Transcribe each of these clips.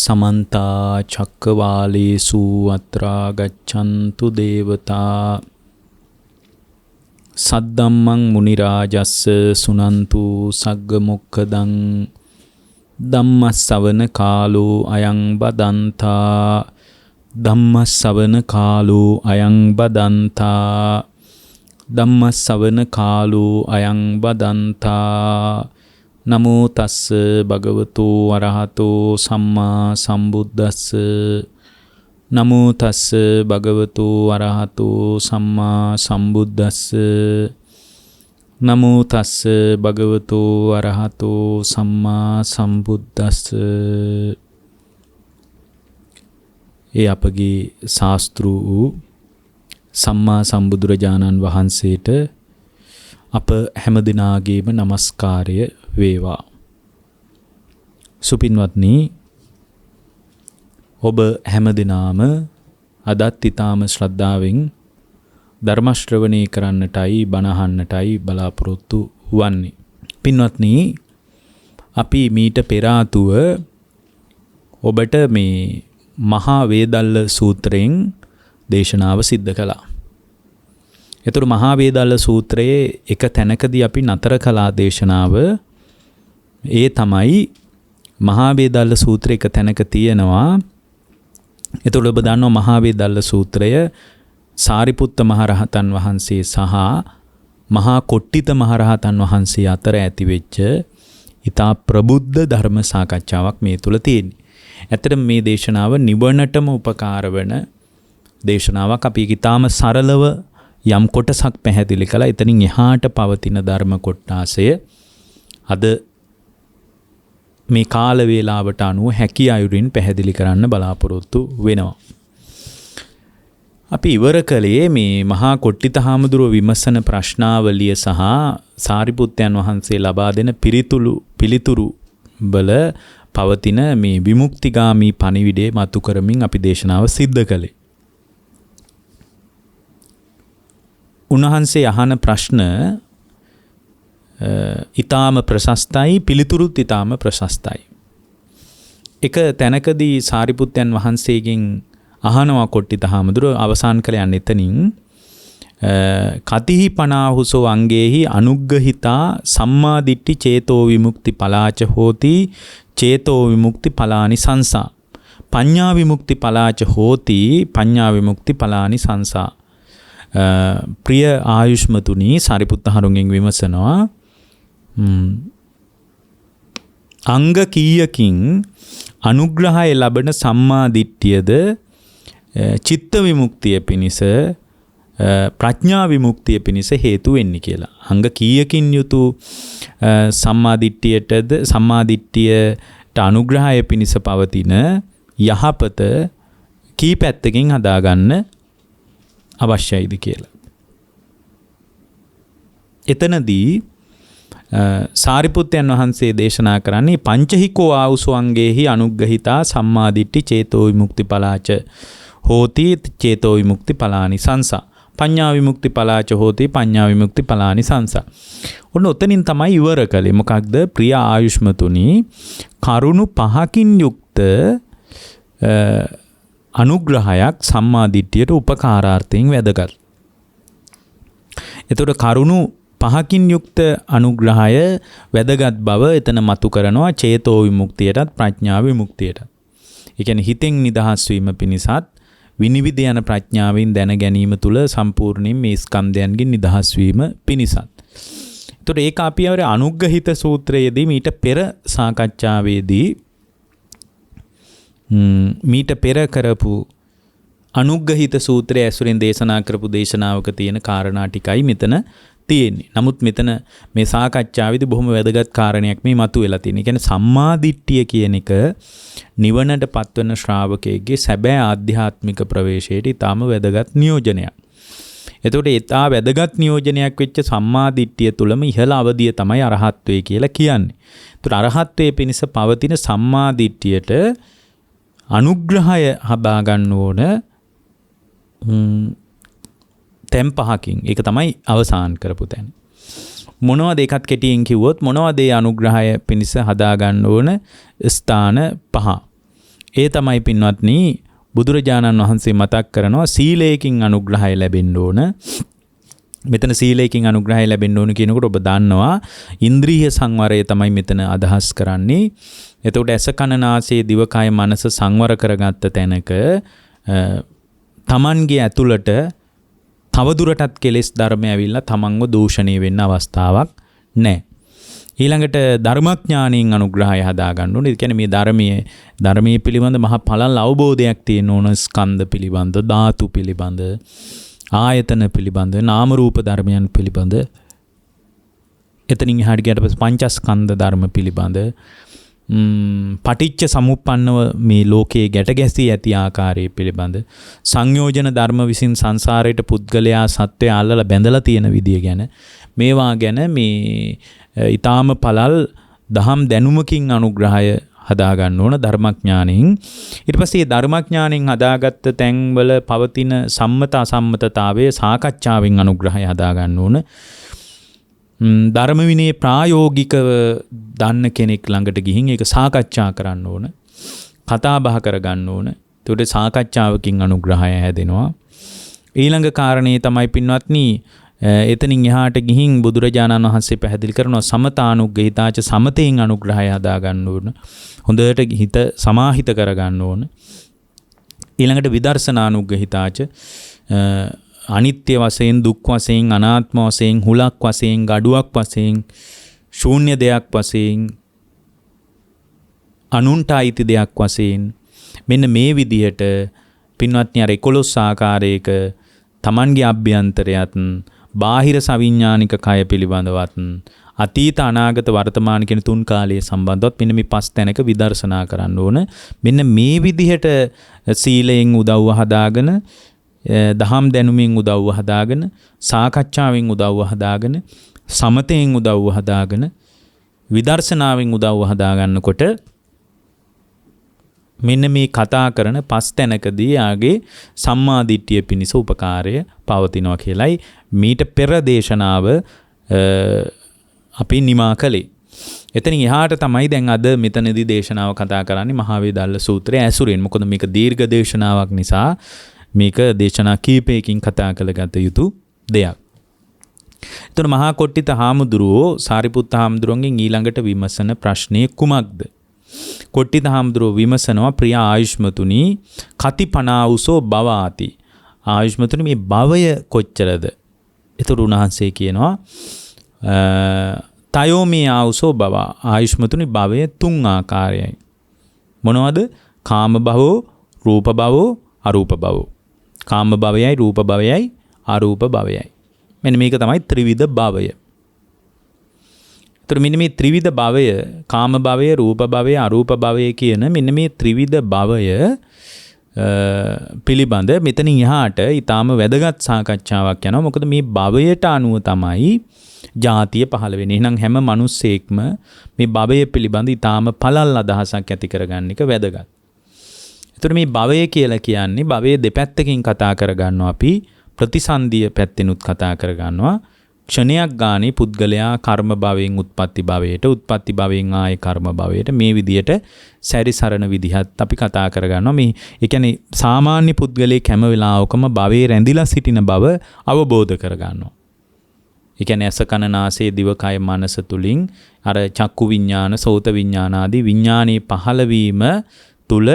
समन्ता चक्रवालेषु अत्रा गच्छन्तु देवता सद्धम्मं मुनिराजस्स सुनन्तु सग्गमुक्खदं ධම්මස්සවන කාලෝ අයං බදන්තා ධම්මස්සවන කාලෝ අයං බදන්තා ධම්මස්සවන කාලෝ අයං බදන්තා නමෝ තස්ස භගවතෝ අරහතෝ සම්මා සම්බුද්දස්ස නමෝ තස්ස භගවතෝ අරහතෝ සම්මා සම්බුද්දස්ස නමෝ තස්ස භගවතෝ අරහතෝ සම්මා සම්බුද්දස්ස. ඒ අපගේ ශාස්ත්‍රු වූ සම්මා සම්බුදුරජාණන් වහන්සේට අප හැමදිනාගේම নমස්කාරය වේවා. සුපින්වත්නි, ඔබ හැමදිනාම අදත් ඊටාම ශ්‍රද්ධාවෙන් ධර්ම ශ්‍රවණය කරන්නටයි බණ අහන්නටයි බලාපොරොත්තු වන්නේ. පින්වත්නි, අපි මීට පෙර ආතුව ඔබට මේ මහා වේදල්ල සූත්‍රයෙන් දේශනාව සිද්ධ කළා. ඒතර මහා වේදල්ල සූත්‍රයේ එක තැනකදී අපි නතර කළා දේශනාව. ඒ තමයි මහා වේදල්ල සූත්‍රය එක තැනක තියෙනවා. ඒතර ඔබ දන්නවා මහා වේදල්ල සූත්‍රය සාරිපුත්ත මහරහතන් වහන්සේ සහ මහා කොට්ටිත මහරහතන් වහන්සේ අතර ඇතිවෙච්ච ඊතා ප්‍රබුද්ධ ධර්ම සාකච්ඡාවක් මේ තුල තියෙන්නේ. ඇත්තටම මේ දේශනාව නිවනටම උපකාර වෙන දේශනාවක්. අපි ඊටාම සරලව යම් කොටසක් පැහැදිලි කළා. එතනින් එහාට පවතින ධර්ම කොටාසය අද මේ කාල වේලාවට අනුව හැකි අයුරින් පැහැදිලි කරන්න බලාපොරොත්තු වෙනවා. අපි ඉවර කළේ මේ මහා කොට්ටිත හාමුදුරුව විමසන ප්‍රශ්නාවලිය සහ සාරිපුත්තයන් වහන්සේ ලබා දෙන පිළිතුරු වල පවතින මේ විමුක්තිගාමී පණිවිඩය මතු කරමින් අපි දේශනාව සිද්ධ කළේ. උන්වහන්සේ අහන ප්‍රශ්න ඊටාම ප්‍රශස්තයි, පිළිතුරුත් ඊටාම ප්‍රශස්තයි. එක තැනකදී සාරිපුත්තයන් වහන්සේගෙන් අහනවා කොට්ටිත හාමුදුරුව අවසන් කළ යන්න එතනින් කතිහි පනාහුසෝ අංගේහි අනුග්ගහිතා සම්මාදිට්ඨි චේතෝ විමුක්ති පලාච හෝති චේතෝ විමුක්ති පලානි සංසා පඤ්ඤා විමුක්ති පලාච හෝති පඤ්ඤා විමුක්ති පලානි සංසා. ප්‍රිය ආයුෂ්මතුනි, සාරිපුත්ත හරුන්ගෙන් විමසනවා අංග කීයකින් අනුග්‍රහය ලබන සම්මාදිට්ඨියද චිත්ත විමුක්තිය පිණිස ප්‍රඥා විමුක්තිය පිණිස හේතු වෙන්නේ කියලා. අංග කීයකින් යුතු සම්මාදිට්ඨියට අනුග්‍රහය පිණිස පවතින යහපත කී පැත්තකින් හදාගන්න අවශ්‍යයිද කියලා. එතනදී සාරිපුත්තයන් වහන්සේ දේශනා කරන්නේ පංචහිකෝ ආවුසෝ අංගේහි අනුග්‍රහිතා සම්මාදිට්ඨි චේතෝ විමුක්ති පලාච හෝති චේතෝ විමුක්ති පලානි සංසා පඤ්ඤා විමුක්ති පලාච හෝති පඤ්ඤා විමුක්ති පලානි සංසා. ඔන්න ඔතනින් තමයි ඉවර කළේ. මොකක්ද? ප්‍රිය ආයුෂ්මතුනි, කරුණු පහකින් යුක්ත අනුග්‍රහයක් සම්මාදිට්ඨියට උපකාරාර්ථයෙන් වැදගත්. එතකොට කරුණු පහකින් යුක්ත අනුග්‍රහය වැදගත් බව එතන මතු කරනවා චේතෝ විමුක්තියටත් ප්‍රඥා විමුක්තියටත්. ඒ කියන්නේ හිතෙන් නිදහස් වීම පිණිසත් විනිවිද යන ප්‍රඥාවෙන් දැන ගැනීම තුළ සම්පූර්ණයෙන් මේ ස්කන්ධයන්ගෙන් නිදහස් වීම පිණිසත්. එතකොට ඒක අපි අර අනුග්‍රහිත සූත්‍රයේදී මීට පෙර සාකච්ඡාවේදී මීට පෙර කරපු අනුග්‍රහිත සූත්‍රය ඇසුරින් දේශනා කරපු දේශනාවක තියෙන කාරණා ටිකයි මෙතන තියෙන්නේ. නමුත් මෙතන මේ සාකච්ඡාවේදී බොහොම වැදගත් කාරණයක් මේ මතුවෙලා තියෙනවා. ඒ කියන්නේ සම්මාදිට්ඨිය කියන එක නිවනට පත්වන ශ්‍රාවකයෙක්ගේ සැබෑ ආධ්‍යාත්මික ප්‍රවේශයට ඊටාම වැදගත් නියෝජනයක්. එතකොට ඒතා වැදගත් නියෝජනයක් වෙච්ච සම්මාදිට්ඨිය තුලම ඉහළ අවධිය තමයි අරහත්ත්වය කියලා කියන්නේ. ඒතර අරහත්ත්වයේ පිණිස පවතින සම්මාදිට්ඨියට අනුග්‍රහය හදා ගන්න ඕන තැන් පහකින්. ඒක තමයි අවසන් කරපු තැන. මොනවද ඒකත් කෙටියෙන් කිව්වොත් මොනවද ඒ අනුග්‍රහය පිණිස හදා ගන්න ඕන ස්ථාන පහ. ඒ තමයි පින්වත්නි බුදුරජාණන් වහන්සේ මතක් කරනවා සීලයෙන් අනුග්‍රහය ලැබෙන්න ඕන. මෙතන සීලයෙන් අනුග්‍රහය ලැබෙන්න ඕන කියනකොට ඔබ දන්නවා ඉන්ද්‍රිය සංවරය තමයි මෙතන අදහස් කරන්නේ. එතකොට ඇස කන නාසය දිවකය මනස සංවර කරගත්ත තැනක තමන්ගේ ඇතුළට තවදුරටත් කෙලෙස් ධර්ම ඇවිල්ලා තමන්ව දූෂණය වෙන්න අවස්ථාවක් නැහැ. ඊළඟට ධර්මඥානයෙන් අනුග්‍රහය හදා ගන්න ඕනේ. ඒ කියන්නේ මේ ධර්මයේ පිළිබඳ මහ පළල් අවබෝධයක් තියෙන්න ඕන. ස්කන්ධ පිළිබඳ, ධාතු පිළිබඳ, ආයතන පිළිබඳ, නාම රූප ධර්මයන් පිළිබඳ. එතනින් එහාට ගියට පස්සේ පංචස්කන්ධ ධර්ම පිළිබඳ, පටිච්ච සමුප්පන්නව මේ ලෝකයේ ගැට ගැසී ඇති ආකාරය පිළිබඳ, සංයෝජන ධර්ම විසින් සංසාරයට පුද්ගලයා සත්වය අල්ලලා බැඳලා තියෙන විදිය ගැන, මේවා ගැන මේ ඊටාම පළල් දහම් දැනුමකින් අනුග්‍රහය හදා ගන්න ඕන ධර්මඥාණයෙන්. ඊට පස්සේ මේ ධර්මඥාණයෙන් හදාගත්ත තැන්වල පවතින සම්මත අසම්මතතාවයේ සාකච්ඡාවෙන් අනුග්‍රහය හදා ගන්න ඕන. ධර්ම විනය ප්‍රායෝගිකව දන්න කෙනෙක් ළඟට ගිහින් ඒක සාකච්ඡා කරන්න ඕන. කතා බහ කරගන්න ඕන. ඒකට සාකච්ඡාවකින් අනුග්‍රහය හැදෙනවා. ඊළඟ කාරණේ තමයි පින්වත්නි එතනින් එහාට ගිහින් බුදුරජාණන් වහන්සේ පැහැදිලි කරනවා සමතානුග්‍රහිතාච සමතෙන් අනුග්‍රහය හදා ගන්න ඕන. හොඳට හිත සමාහිත කරගන්න ඕන. ඊළඟට විදර්ශනානුග්‍රහිතාච අනිත්‍ය වශයෙන්, දුක් වශයෙන්, අනාත්ම වශයෙන්, හුලක් වශයෙන්, gaduwak වශයෙන්, ශූන්‍ය දෙයක් වශයෙන්, අනුන්ට අයිති දෙයක් වශයෙන් මෙන්න මේ විදිහට පින්වත්නි අර 11 ආකාරයක තමන්ගේ අභ්‍යන්තරයත් බාහිර සවිඥානික කය පිළිබඳවත් අතීත අනාගත වර්තමාන කියන තුන් කාලයේ සම්බන්ධවත් මෙන්න මේ පස් තැනක විදර්ශනා කරන්න ඕන. මෙන්න මේ විදිහට සීලයෙන් උදව්ව හදාගෙන, දහම් දැනුමින් උදව්ව හදාගෙන, සාකච්ඡාවෙන් උදව්ව හදාගෙන, සමතයෙන් උදව්ව හදාගෙන, විදර්ශනාවෙන් උදව්ව හදාගන්නකොට මෙන්න මේ කතා කරන පස් තැනකදී ආගේ සම්මා දිට්ඨිය පිණිස උපකාරය පවතිනවා කියලයි මීට පෙර දේශනාව අපි නිමා කළේ. එතනින් එහාට තමයි දැන් අද මෙතනදී දේශනාව කතා කරන්නේ මහා වේදල්ල සූත්‍රය ඇසුරෙන්. මොකද මේක දීර්ඝ දේශනාවක් නිසා මේක දේශනා කීපයකින් කතා කළගත යුතු දෙයක්. එතන මහා කොට්ටිත හාමුදුරුවෝ සාරිපුත්ත හාමුදුරුවන්ගෙන් ඊළඟට විමසන ප්‍රශ්නය කුමක්ද? කොට්ටිත හාමුදුරුවෝ විමසනවා ප්‍රිය ආයුෂ්මතුනි කතිපනාවුසෝ භවාති. ආයුෂ්මතුනි මේ භවය කොච්චරද? ඒතර උන්වහන්සේ කියනවා තයෝ මේ ආවුසෝ භව. ආයුෂ්මතුනි භවය තුන් ආකාරයයි. මොනවද? කාම භවෝ, රූප භවෝ, අරූප භවෝ. කාම භවයයි, රූප භවයයි, අරූප භවයයි. මෙන්න මේක තමයි ත්‍රිවිධ භවය. ඒතර මෙන්න මේ ත්‍රිවිධ භවය, කාම භවය, රූප භවය, අරූප භවය කියන මෙන්න මේ ත්‍රිවිධ භවය පිළිබඳ මෙතනින් එහාට ඊටාම වැදගත් සාකච්ඡාවක් යනවා. මොකද මේ භවයට අනුව තමයි ජාතිය පහළ වෙන්නේ. එහෙනම් හැම මිනිස්සෙක්ම මේ භවය පිළිබඳ ඊටාම පළල් අදහසක් ඇති කරගන්න එක වැදගත්. ඒතර මේ භවය කියලා කියන්නේ භවයේ දෙපැත්තකින් කතා කරගන්නවා. අපි ප්‍රතිසන්දිය පැත්තෙනුත් කතා කරගන්නවා. ක්ෂණයක් ගානේ පුද්ගලයා කර්ම භවයෙන් උත්පත්ති භවයට, උත්පත්ති භවයෙන් ආයේ කර්ම භවයට, මේ විදියට සැරිසරන විදිහත් අපි කතා කරගන්නවා. මේ ඒ කියන්නේ සාමාන්‍ය පුද්ගලයෙක් හැම වෙලාවකම භවයේ රැඳිලා සිටින බව අවබෝධ කරගන්නවා. ඒ කියන්නේ ඇස කන නාසය දිව කය මනස තුලින් අර චක්කු විඥාන, සෝත විඥාන ආදී විඥානයේ පහළවීම තුල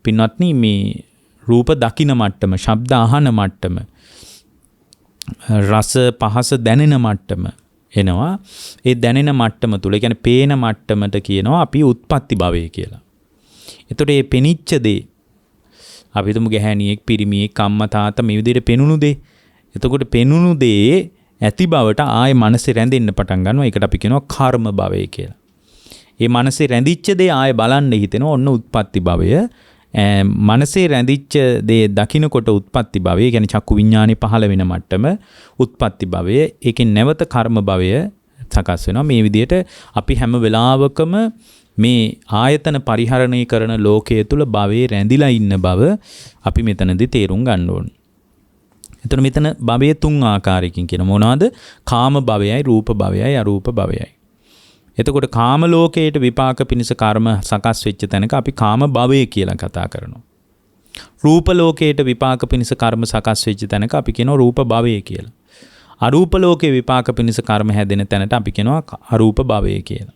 පින්වත්නි මේ රූප දකින මට්ටම, ශබ්ද අහන මට්ටම, රස පහස දැනෙන මට්ටම එනවා. ඒ දැනෙන මට්ටම තුල, ඒ කියන්නේ පේන මට්ටමට කියනවා අපි උත්පත්ති භවය කියලා. එතකොට මේ පෙනිච්ච දේ අපි හිතමු ගැහැණියෙක්, පිරිමියෙක්, අම්මා තාත්තා මේ විදිහට පෙනුණු දේ. එතකොට පෙනුණු දේ ඇති බවට ආයේ මනසේ රැඳෙන්න පටන් ගන්නවා. ඒකට අපි කියනවා කර්ම භවය කියලා. මේ මනසේ රැඳිච්ච දේ ආයේ බලන්න හිතෙනවා. ඔන්න උත්පත්ති භවය. මනසේ රැඳිච්ච දේ දකින්නකොට උත්පත්ති භවය, කියන්නේ චක්කු විඥානේ පහළ වෙන මට්ටම උත්පත්ති භවය. ඒකෙන් නැවත කර්ම භවය සකස් වෙනවා. මේ විදිහට අපි හැම වෙලාවකම මේ ආයතන පරිහරණය කරන ලෝකයේ තුල භවයේ රැඳිලා ඉන්න බව අපි මෙතනදී තේරුම් ගන්න ඕනේ. එතන මෙතන භවයේ තුන් ආකාරයකින් කියන මොනවාද? කාම භවයයි, රූප භවයයි, අරූප භවයයි. එතකොට කාම ලෝකයට විපාක පිණිස කර්ම සකස් වෙච්ච තැනක අපි කාම භවය කියලා කතා කරනවා. රූප ලෝකයට විපාක පිණිස කර්ම සකස් වෙච්ච තැනක අපි කියනවා රූප භවය කියලා. අරූප ලෝකේ විපාක පිණිස කර්ම හැදෙන තැනට අපි කියනවා අරූප භවය කියලා.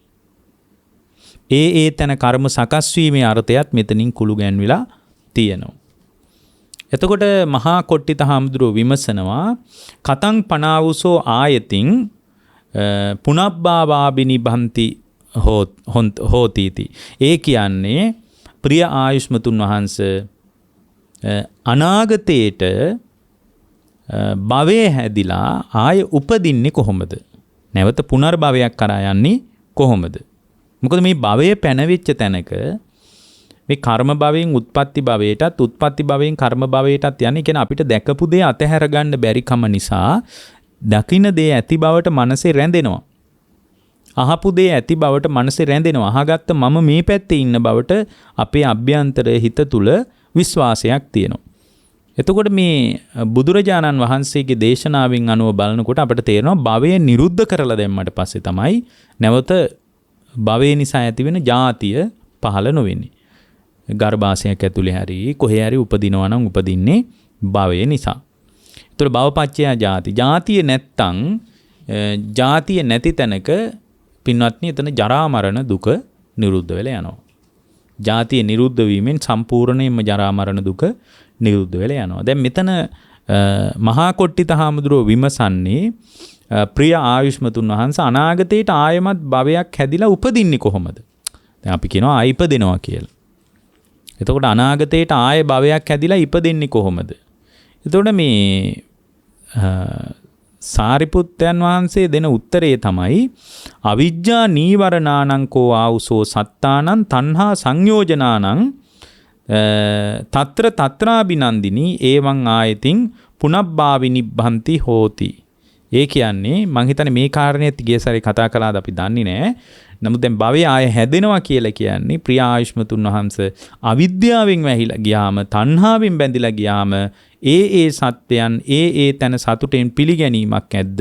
ඒ තැන කර්ම සකස් වීමේ අර්ථයත් මෙතනින් කුළු ගැන්විලා තියෙනවා. එතකොට මහා කොට්ටිත හාමුදුරුවෝ විමසනවා කතං පනාවුසෝ ආයතින් පුනබ්බාවාබිනිබන්ති හෝතිති. ඒ කියන්නේ ප්‍රිය ආයුෂ්මතුන් වහන්සේ අනාගතයට භවයේ හැදිලා ආය උපදින්නේ කොහොමද? නැවත පුනර්භවයක් කරා යන්නේ කොහොමද? මොකද මේ භවය පැනවෙච්ච තැනක මේ කර්ම භවයෙන් උත්පත්ති භවයටත් උත්පත්ති භවයෙන් කර්ම භවයටත් යන්නේ කියන අපිට දැකපු දේ අතහැර ගන්න බැරි කම නිසා දකින්න දේ ඇති බවට මනසේ රැඳෙනවා. අහපු දේ ඇති බවට මනසේ රැඳෙනවා. අහගත්ත මම මේ පැත්තේ ඉන්න බවට අපේ අභ්‍යන්තරයේ හිත තුල විශ්වාසයක් තියෙනවා. එතකොට මේ බුදුරජාණන් වහන්සේගේ දේශනාවෙන් අනුව බලනකොට අපිට තේරෙනවා භවය නිරුද්ධ කරලා දැම්මට පස්සේ තමයි නැවත භවය නිසා ඇතිවෙන ජාතිය පහළ නොවෙන්නේ. ගර්භාෂයක් ඇතුලේ හරි කොහේ හරි උපදිනවා නම් උපදින්නේ භවය නිසා. ඒතර භවපච්චය ජාති. ජාතිය නැත්තම් ජාතිය නැති තැනක පින්වත්නි එතන ජරා මරණ දුක නිරුද්ධ වෙලා යනවා. ජාතිය නිරුද්ධ වීමෙන් සම්පූර්ණයෙන්ම ජරා මරණ දුක නිරුද්ධ වෙලා යනවා. දැන් මෙතන මහා කොට්ටිත හාමුදුරුවෝ විමසන්නේ ප්‍රිය ආයුෂ්මතුන් වහන්සේ අනාගතයට ආයමත් භවයක් හැදිලා උපදින්නේ කොහොමද? දැන් අපි කියනවා ආයි ඉපදෙනවා කියලා. එතකොට අනාගතයට ආය භවයක් හැදිලා ඉපදෙන්නේ කොහොමද? එතකොට මේ සාරිපුත්තයන් වහන්සේ දෙන උත්තරේ තමයි අවිජ්ජා නීවරණානං කෝ ආවුසෝ සත්තානං තණ්හා සංයෝජනානං తත්‍ර తත්‍රාබිනන්දිනී එවං ආයතින් පුනබ්බාවිනිබ්බන්ති හෝති. ඒ කියන්නේ මං හිතන්නේ මේ කාරණේත් ගිය සැරේ කතා කළාද අපි දන්නේ නැහැ. නමුත් දැන් භවය ආය හැදෙනවා කියලා කියන්නේ ප්‍රිය ආයුෂ්මතුන් වහන්සේ අවිද්‍යාවෙන් වැහිලා ගියාම තණ්හාවෙන් බැඳිලා ගියාම ඒ සත්‍යයන් ඒ තන සතුටෙන් පිළිගැනීමක් ඇද්ද?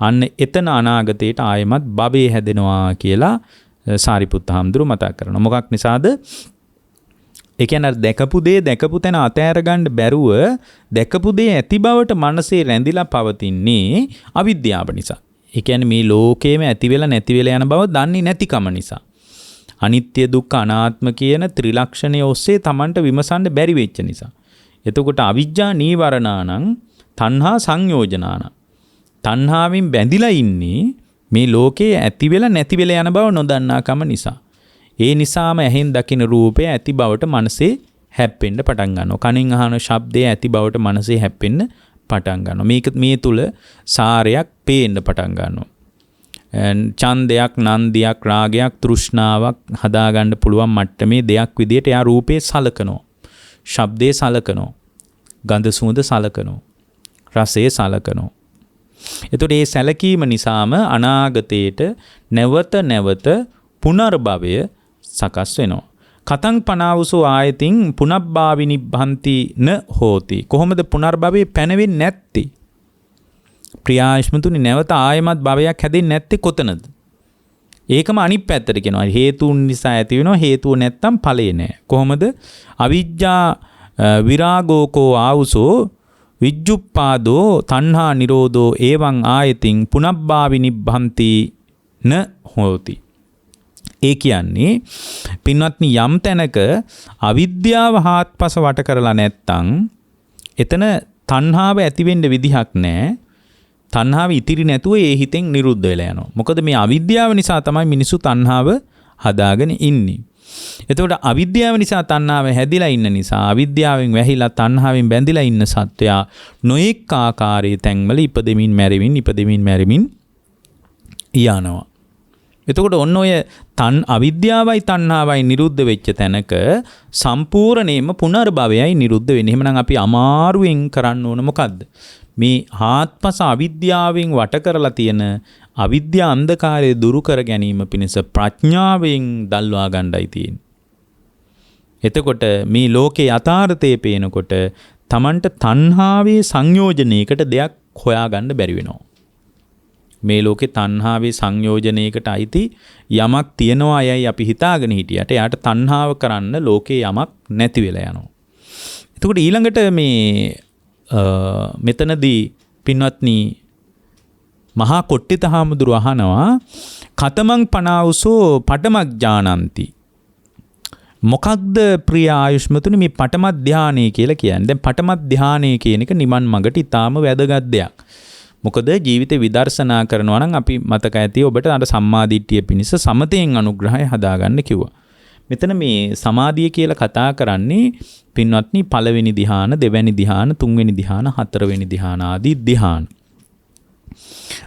අන්න එතන අනාගතයට ආයමත් භවය හැදෙනවා කියලා සාරිපුත්ත හාමුදුරුවෝ මතක් කරනවා. මොකක් නිසාද? ඒ කියන්නේ දැකපු දේ දැකපු තැන අතෑර ගන්න බැරුව දැකපු දේ ඇති බවට මනසේ රැඳිලා පවතින්නේ අවිද්‍යාව නිසා. ඒ කියන්නේ මේ ලෝකේම ඇති වෙලා නැති වෙලා යන බව දන්නේ නැතිකම නිසා. අනිත්‍ය දුක්ඛ අනාත්ම කියන ත්‍රිලක්ෂණය ඔස්සේ Tamanට විමසන්න බැරි වෙච්ච නිසා. එතකොට අවිජ්ජා නීවරණානං තණ්හා සංයෝජනානං. තණ්හාවෙන් බැඳිලා ඉන්නේ මේ ලෝකේ ඇති වෙලා නැති වෙලා යන බව නොදන්නාකම නිසා. ඒ නිසාම ඇහෙන් දකින රූපය ඇති බවට මනසේ හැප්පෙන්න පටන් ගන්නවා. කනින් අහන ශබ්දය ඇති බවට මනසේ හැප්පෙන්න පටන් ගන්නවා. මේක මේ තුල සාරයක් පේන්න පටන් ගන්නවා. ඡන්දයක්, නන්දියක්, රාගයක්, තෘෂ්ණාවක් හදාගන්න පුළුවන් මට්ටමේ දෙයක් විදියට එයා රූපේ සලකනවා. ශබ්දේ සලකනවා. ගන්ධ සුවඳ සලකනවා. රසයේ සලකනවා. එතකොට මේ සැලකීම නිසාම අනාගතයේට නැවත පුනර්භවය සකස් වෙනවා. කතං පනාවුසෝ ආයතින් පුනබ්බාවිනිබ්බන්ති න හෝති. කොහොමද පුනර්භවයේ පැනවෙන්නේ නැත්තේ? ප්‍රියාශ්මතුනි නැවත ආයමත් භවයක් හැදෙන්නේ නැත්තේ කොතනද? ඒකම අනිත් පැත්තට කියනවා. හේතුන් නිසා ඇති වෙනවා. හේතුව නැත්තම් ඵලේ නැහැ. කොහොමද? අවිජ්ජා විරාගෝකෝ ආවුසෝ විජ්ජුප්පාදෝ තණ්හා නිරෝධෝ එවං ආයතින් පුනබ්බාවිනිබ්බන්ති න හෝති. ඒ කියන්නේ පින්වත්නි යම් තැනක අවිද්‍යාව හාත්පස වට කරලා නැත්තම් එතන තණ්හාව ඇති වෙන්න විදිහක් නැහැ. තණ්හාව ඉතිරි නැතුව ඒ හිතෙන් නිරුද්ධ වෙලා යනවා. මොකද මේ අවිද්‍යාව නිසා තමයි මිනිස්සු තණ්හාව හදාගෙන ඉන්නේ. එතකොට අවිද්‍යාව නිසා තණ්හාව හැදිලා ඉන්න නිසා අවිද්‍යාවෙන් වැහිලා තණ්හාවෙන් බැඳිලා ඉන්න සත්වයා නොඑක් ආකාරයේ තැන්වල ඉපදෙමින් මැරෙමින් යනවා. එතකොට ඔන්න ඔය අවිද්‍යාවයි තණ්හාවයි නිරුද්ධ වෙච්ච තැනක සම්පූර්ණයෙන්ම පුනර්භවයයි නිරුද්ධ වෙන්නේ. එහෙනම් අපි අමාරුවෙන් කරන්න ඕන මොකද්ද? මේ හාත්පස අවිද්‍යාවෙන් වට කරලා තියෙන අවිද්‍යා අන්ධකාරය දුරු කර ගැනීම පිණිස ප්‍රඥාවෙන් දල්වා ගන්නයි තියෙන්නේ. එතකොට මේ ලෝකේ යථාර්ථයේ පේනකොට Tamanට තණ්හාවේ සංයෝජනයකට දෙයක් හොයාගන්න බැරි වෙනවා. මේ ලෝකේ තණ්හාවේ සංයෝජනයකට අයිති යමක් තියනවා යයි අපි හිතාගෙන හිටියට එයාට තණ්හාව කරන්න ලෝකේ යමක් නැති වෙලා යනවා. එතකොට ඊළඟට මේ මෙතනදී පින්වත්නි මහා කොට්ටිත හාමුදුරුවෝ අහනවා කතමං පනාවුසෝ පඨමක් ඥානಂತಿ. මොකක්ද ප්‍රිය ආයුෂ්මතුනි මේ පඨම ධානය කියලා කියන්නේ? දැන් පඨම ධානය කියන එක නිවන් මඟට ඊටාම වැදගත් දෙයක්. මොකද ජීවිතේ විදර්ශනා කරනවා නම් අපි මතක ඇති ඔබට අර සම්මාදිට්ඨිය පිණිස සමතෙන් අනුග්‍රහය හදාගන්න කිව්වා. මෙතන මේ සමාධිය කියලා කතා කරන්නේ පින්වත්නි පළවෙනි ධ්‍යාන, දෙවෙනි ධ්‍යාන, තුන්වෙනි ධ්‍යාන, හතරවෙනි ධ්‍යාන ආදී ධ්‍යාන.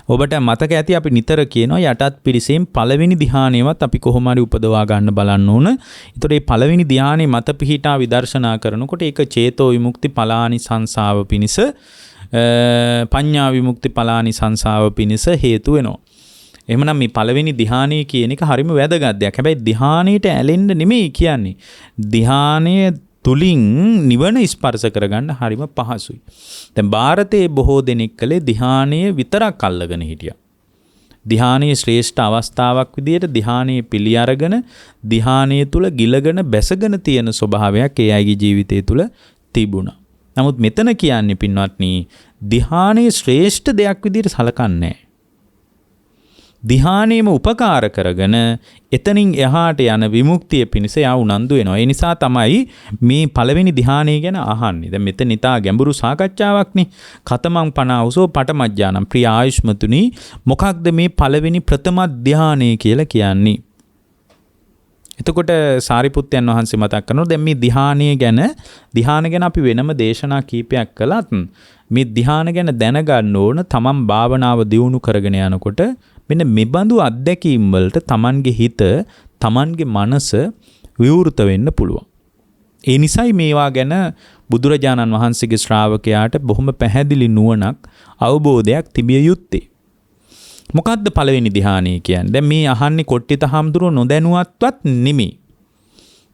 ඔබට මතක ඇති අපි නිතර කියනවා යටත් පිරිසෙන් පළවෙනි ධ්‍යානෙවත් අපි කොහොම හරි උපදවා ගන්න බලන්න ඕන. ඒතකොට මේ පළවෙනි ධ්‍යානෙ මත පිහිටා විදර්ශනා කරනකොට ඒක චේතෝ විමුක්ති ඵලානි සංසාව පිණිස පඤ්ඤා විමුක්ති ඵලානි සංසාව පිණිස හේතු වෙනවා. එහෙමනම් මේ පළවෙනි ධ්‍යානය කියන එක හරිම වැදගත් දෙයක්. හැබැයි ධ්‍යානයට ඇලෙන්න නෙමෙයි කියන්නේ. ධ්‍යානය තුලින් නිවන ස්පර්ශ කරගන්න හරිම පහසුයි. දැන් ಭಾರತයේ බොහෝ දෙනෙක් කලේ ධ්‍යානය විතරක් අල්ලගෙන හිටියා. ධ්‍යානයේ ශ්‍රේෂ්ඨ අවස්ථාවක් විදියට ධ්‍යානයේ පිළි අරගෙන ධ්‍යානයේ තුල ගිලගෙන බැසගෙන තියෙන ස්වභාවයක් ඒ අයගේ ජීවිතය තුල තිබුණා. නමුත් මෙතන කියන්නේ පින්වත්නි ධ්‍යානයේ ශ්‍රේෂ්ඨ දෙයක් විදියට සලකන්නේ නැහැ. ධ්‍යානෙම උපකාර කරගෙන එතනින් එහාට යන විමුක්තිය පිණිස යා උනන්දු වෙනවා. ඒ නිසා තමයි මේ පළවෙනි ධ්‍යානය ගැන අහන්නේ. දැන් මෙතන ඉතා ගැඹුරු සාකච්ඡාවක්නේ. කතමං පනාවුසෝ පඨමඥානම් ප්‍රිය ආයුෂ්මතුනි මොකක්ද මේ පළවෙනි ප්‍රථම ධ්‍යානය කියලා කියන්නේ? එතකොට සාරිපුත්තයන් වහන්සේ මතක් කරනවා දැන් මේ ධ්‍යාන ගැන අපි වෙනම දේශනා කීපයක් කළත් මේ ධ්‍යාන ගැන දැනගන්න ඕන තමන් භාවනාව දියුණු කරගෙන යනකොට මෙන්න මෙබඳු අත්දැකීම් වලට තමන්ගේ හිත තමන්ගේ මනස විවෘත වෙන්න පුළුවන්. ඒ නිසයි මේවා ගැන බුදුරජාණන් වහන්සේගේ ශ්‍රාවකයාට බොහොම පැහැදිලි නුවණක් අවබෝධයක් තිබිය යුත්තේ. මොකද්ද පළවෙනි ධ්‍යානය කියන්නේ? දැන් මේ අහන්නේ කොට්ටිත හාමුදුරුවෝ නොදැනුවත්වත් නෙමෙයි.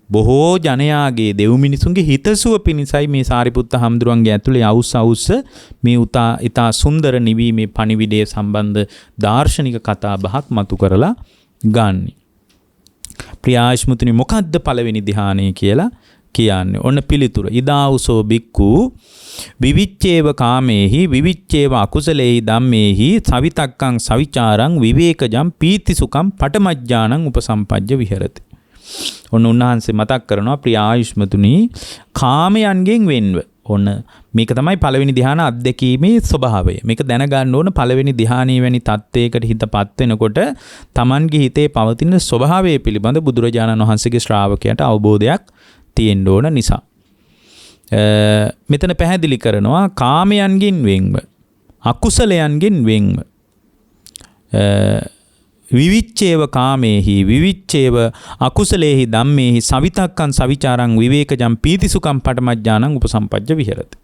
බොහෝ ජනයාගේ දෙව් මිනිසුන්ගේ හිතසුව පිණිසයි මේ සාරිපුත්ත හාමුදුරුවන්ගේ ඇතුලේ අවුස් මේ ඊතා සුන්දර නිවීමේ පණිවිඩය සම්බන්ධ දාර්ශනික කතා බහක් මතු කරලා ගන්නි. ප්‍රියාශ්මුතුනි මොකද්ද පළවෙනි ධ්‍යානය කියලා කියන්නේ? ඔන්න පිළිතුර. ඉදාඋසෝ බික්ඛු විවිච්ඡේව කාමේහි විවිච්ඡේව අකුසලේහි ධම්මේහි සවිතක්කං සවිචාරං විවේකජං පීතිසුඛං පඨමඥානං උපසම්පජ්ජ විහෙරති. ඔන්න උන්වහන්සේ මතක් කරනවා ප්‍රිය ආයුෂ්මතුනි කාමයන්ගෙන් වෙන්ව. ඔන්න මේක තමයි පළවෙනි ධ්‍යාන අත්දැකීමේ ස්වභාවය. මේක දැනගන්න ඕන පළවෙනි ධ්‍යානීය වැනි තත්ත්වයකට හිතපත් වෙනකොට Tamanගේ හිතේ පවතින ස්වභාවය පිළිබඳ බුදුරජාණන් වහන්සේගේ ශ්‍රාවකයාට අවබෝධයක් තියෙන්න ඕන නිසා. මෙතන පැහැදිලි කරනවා කාමයන්ගෙන් වෙන්ව අකුසලයන්ගෙන් වෙන්ව විවිච්ඡේව කාමේහි විවිච්ඡේව අකුසලේහි ධම්මේහි සවිතක්කං සවිචාරං විවේකජං පීතිසුඛං පඨමඥානං උපසම්පජ්ජ විහෙරති.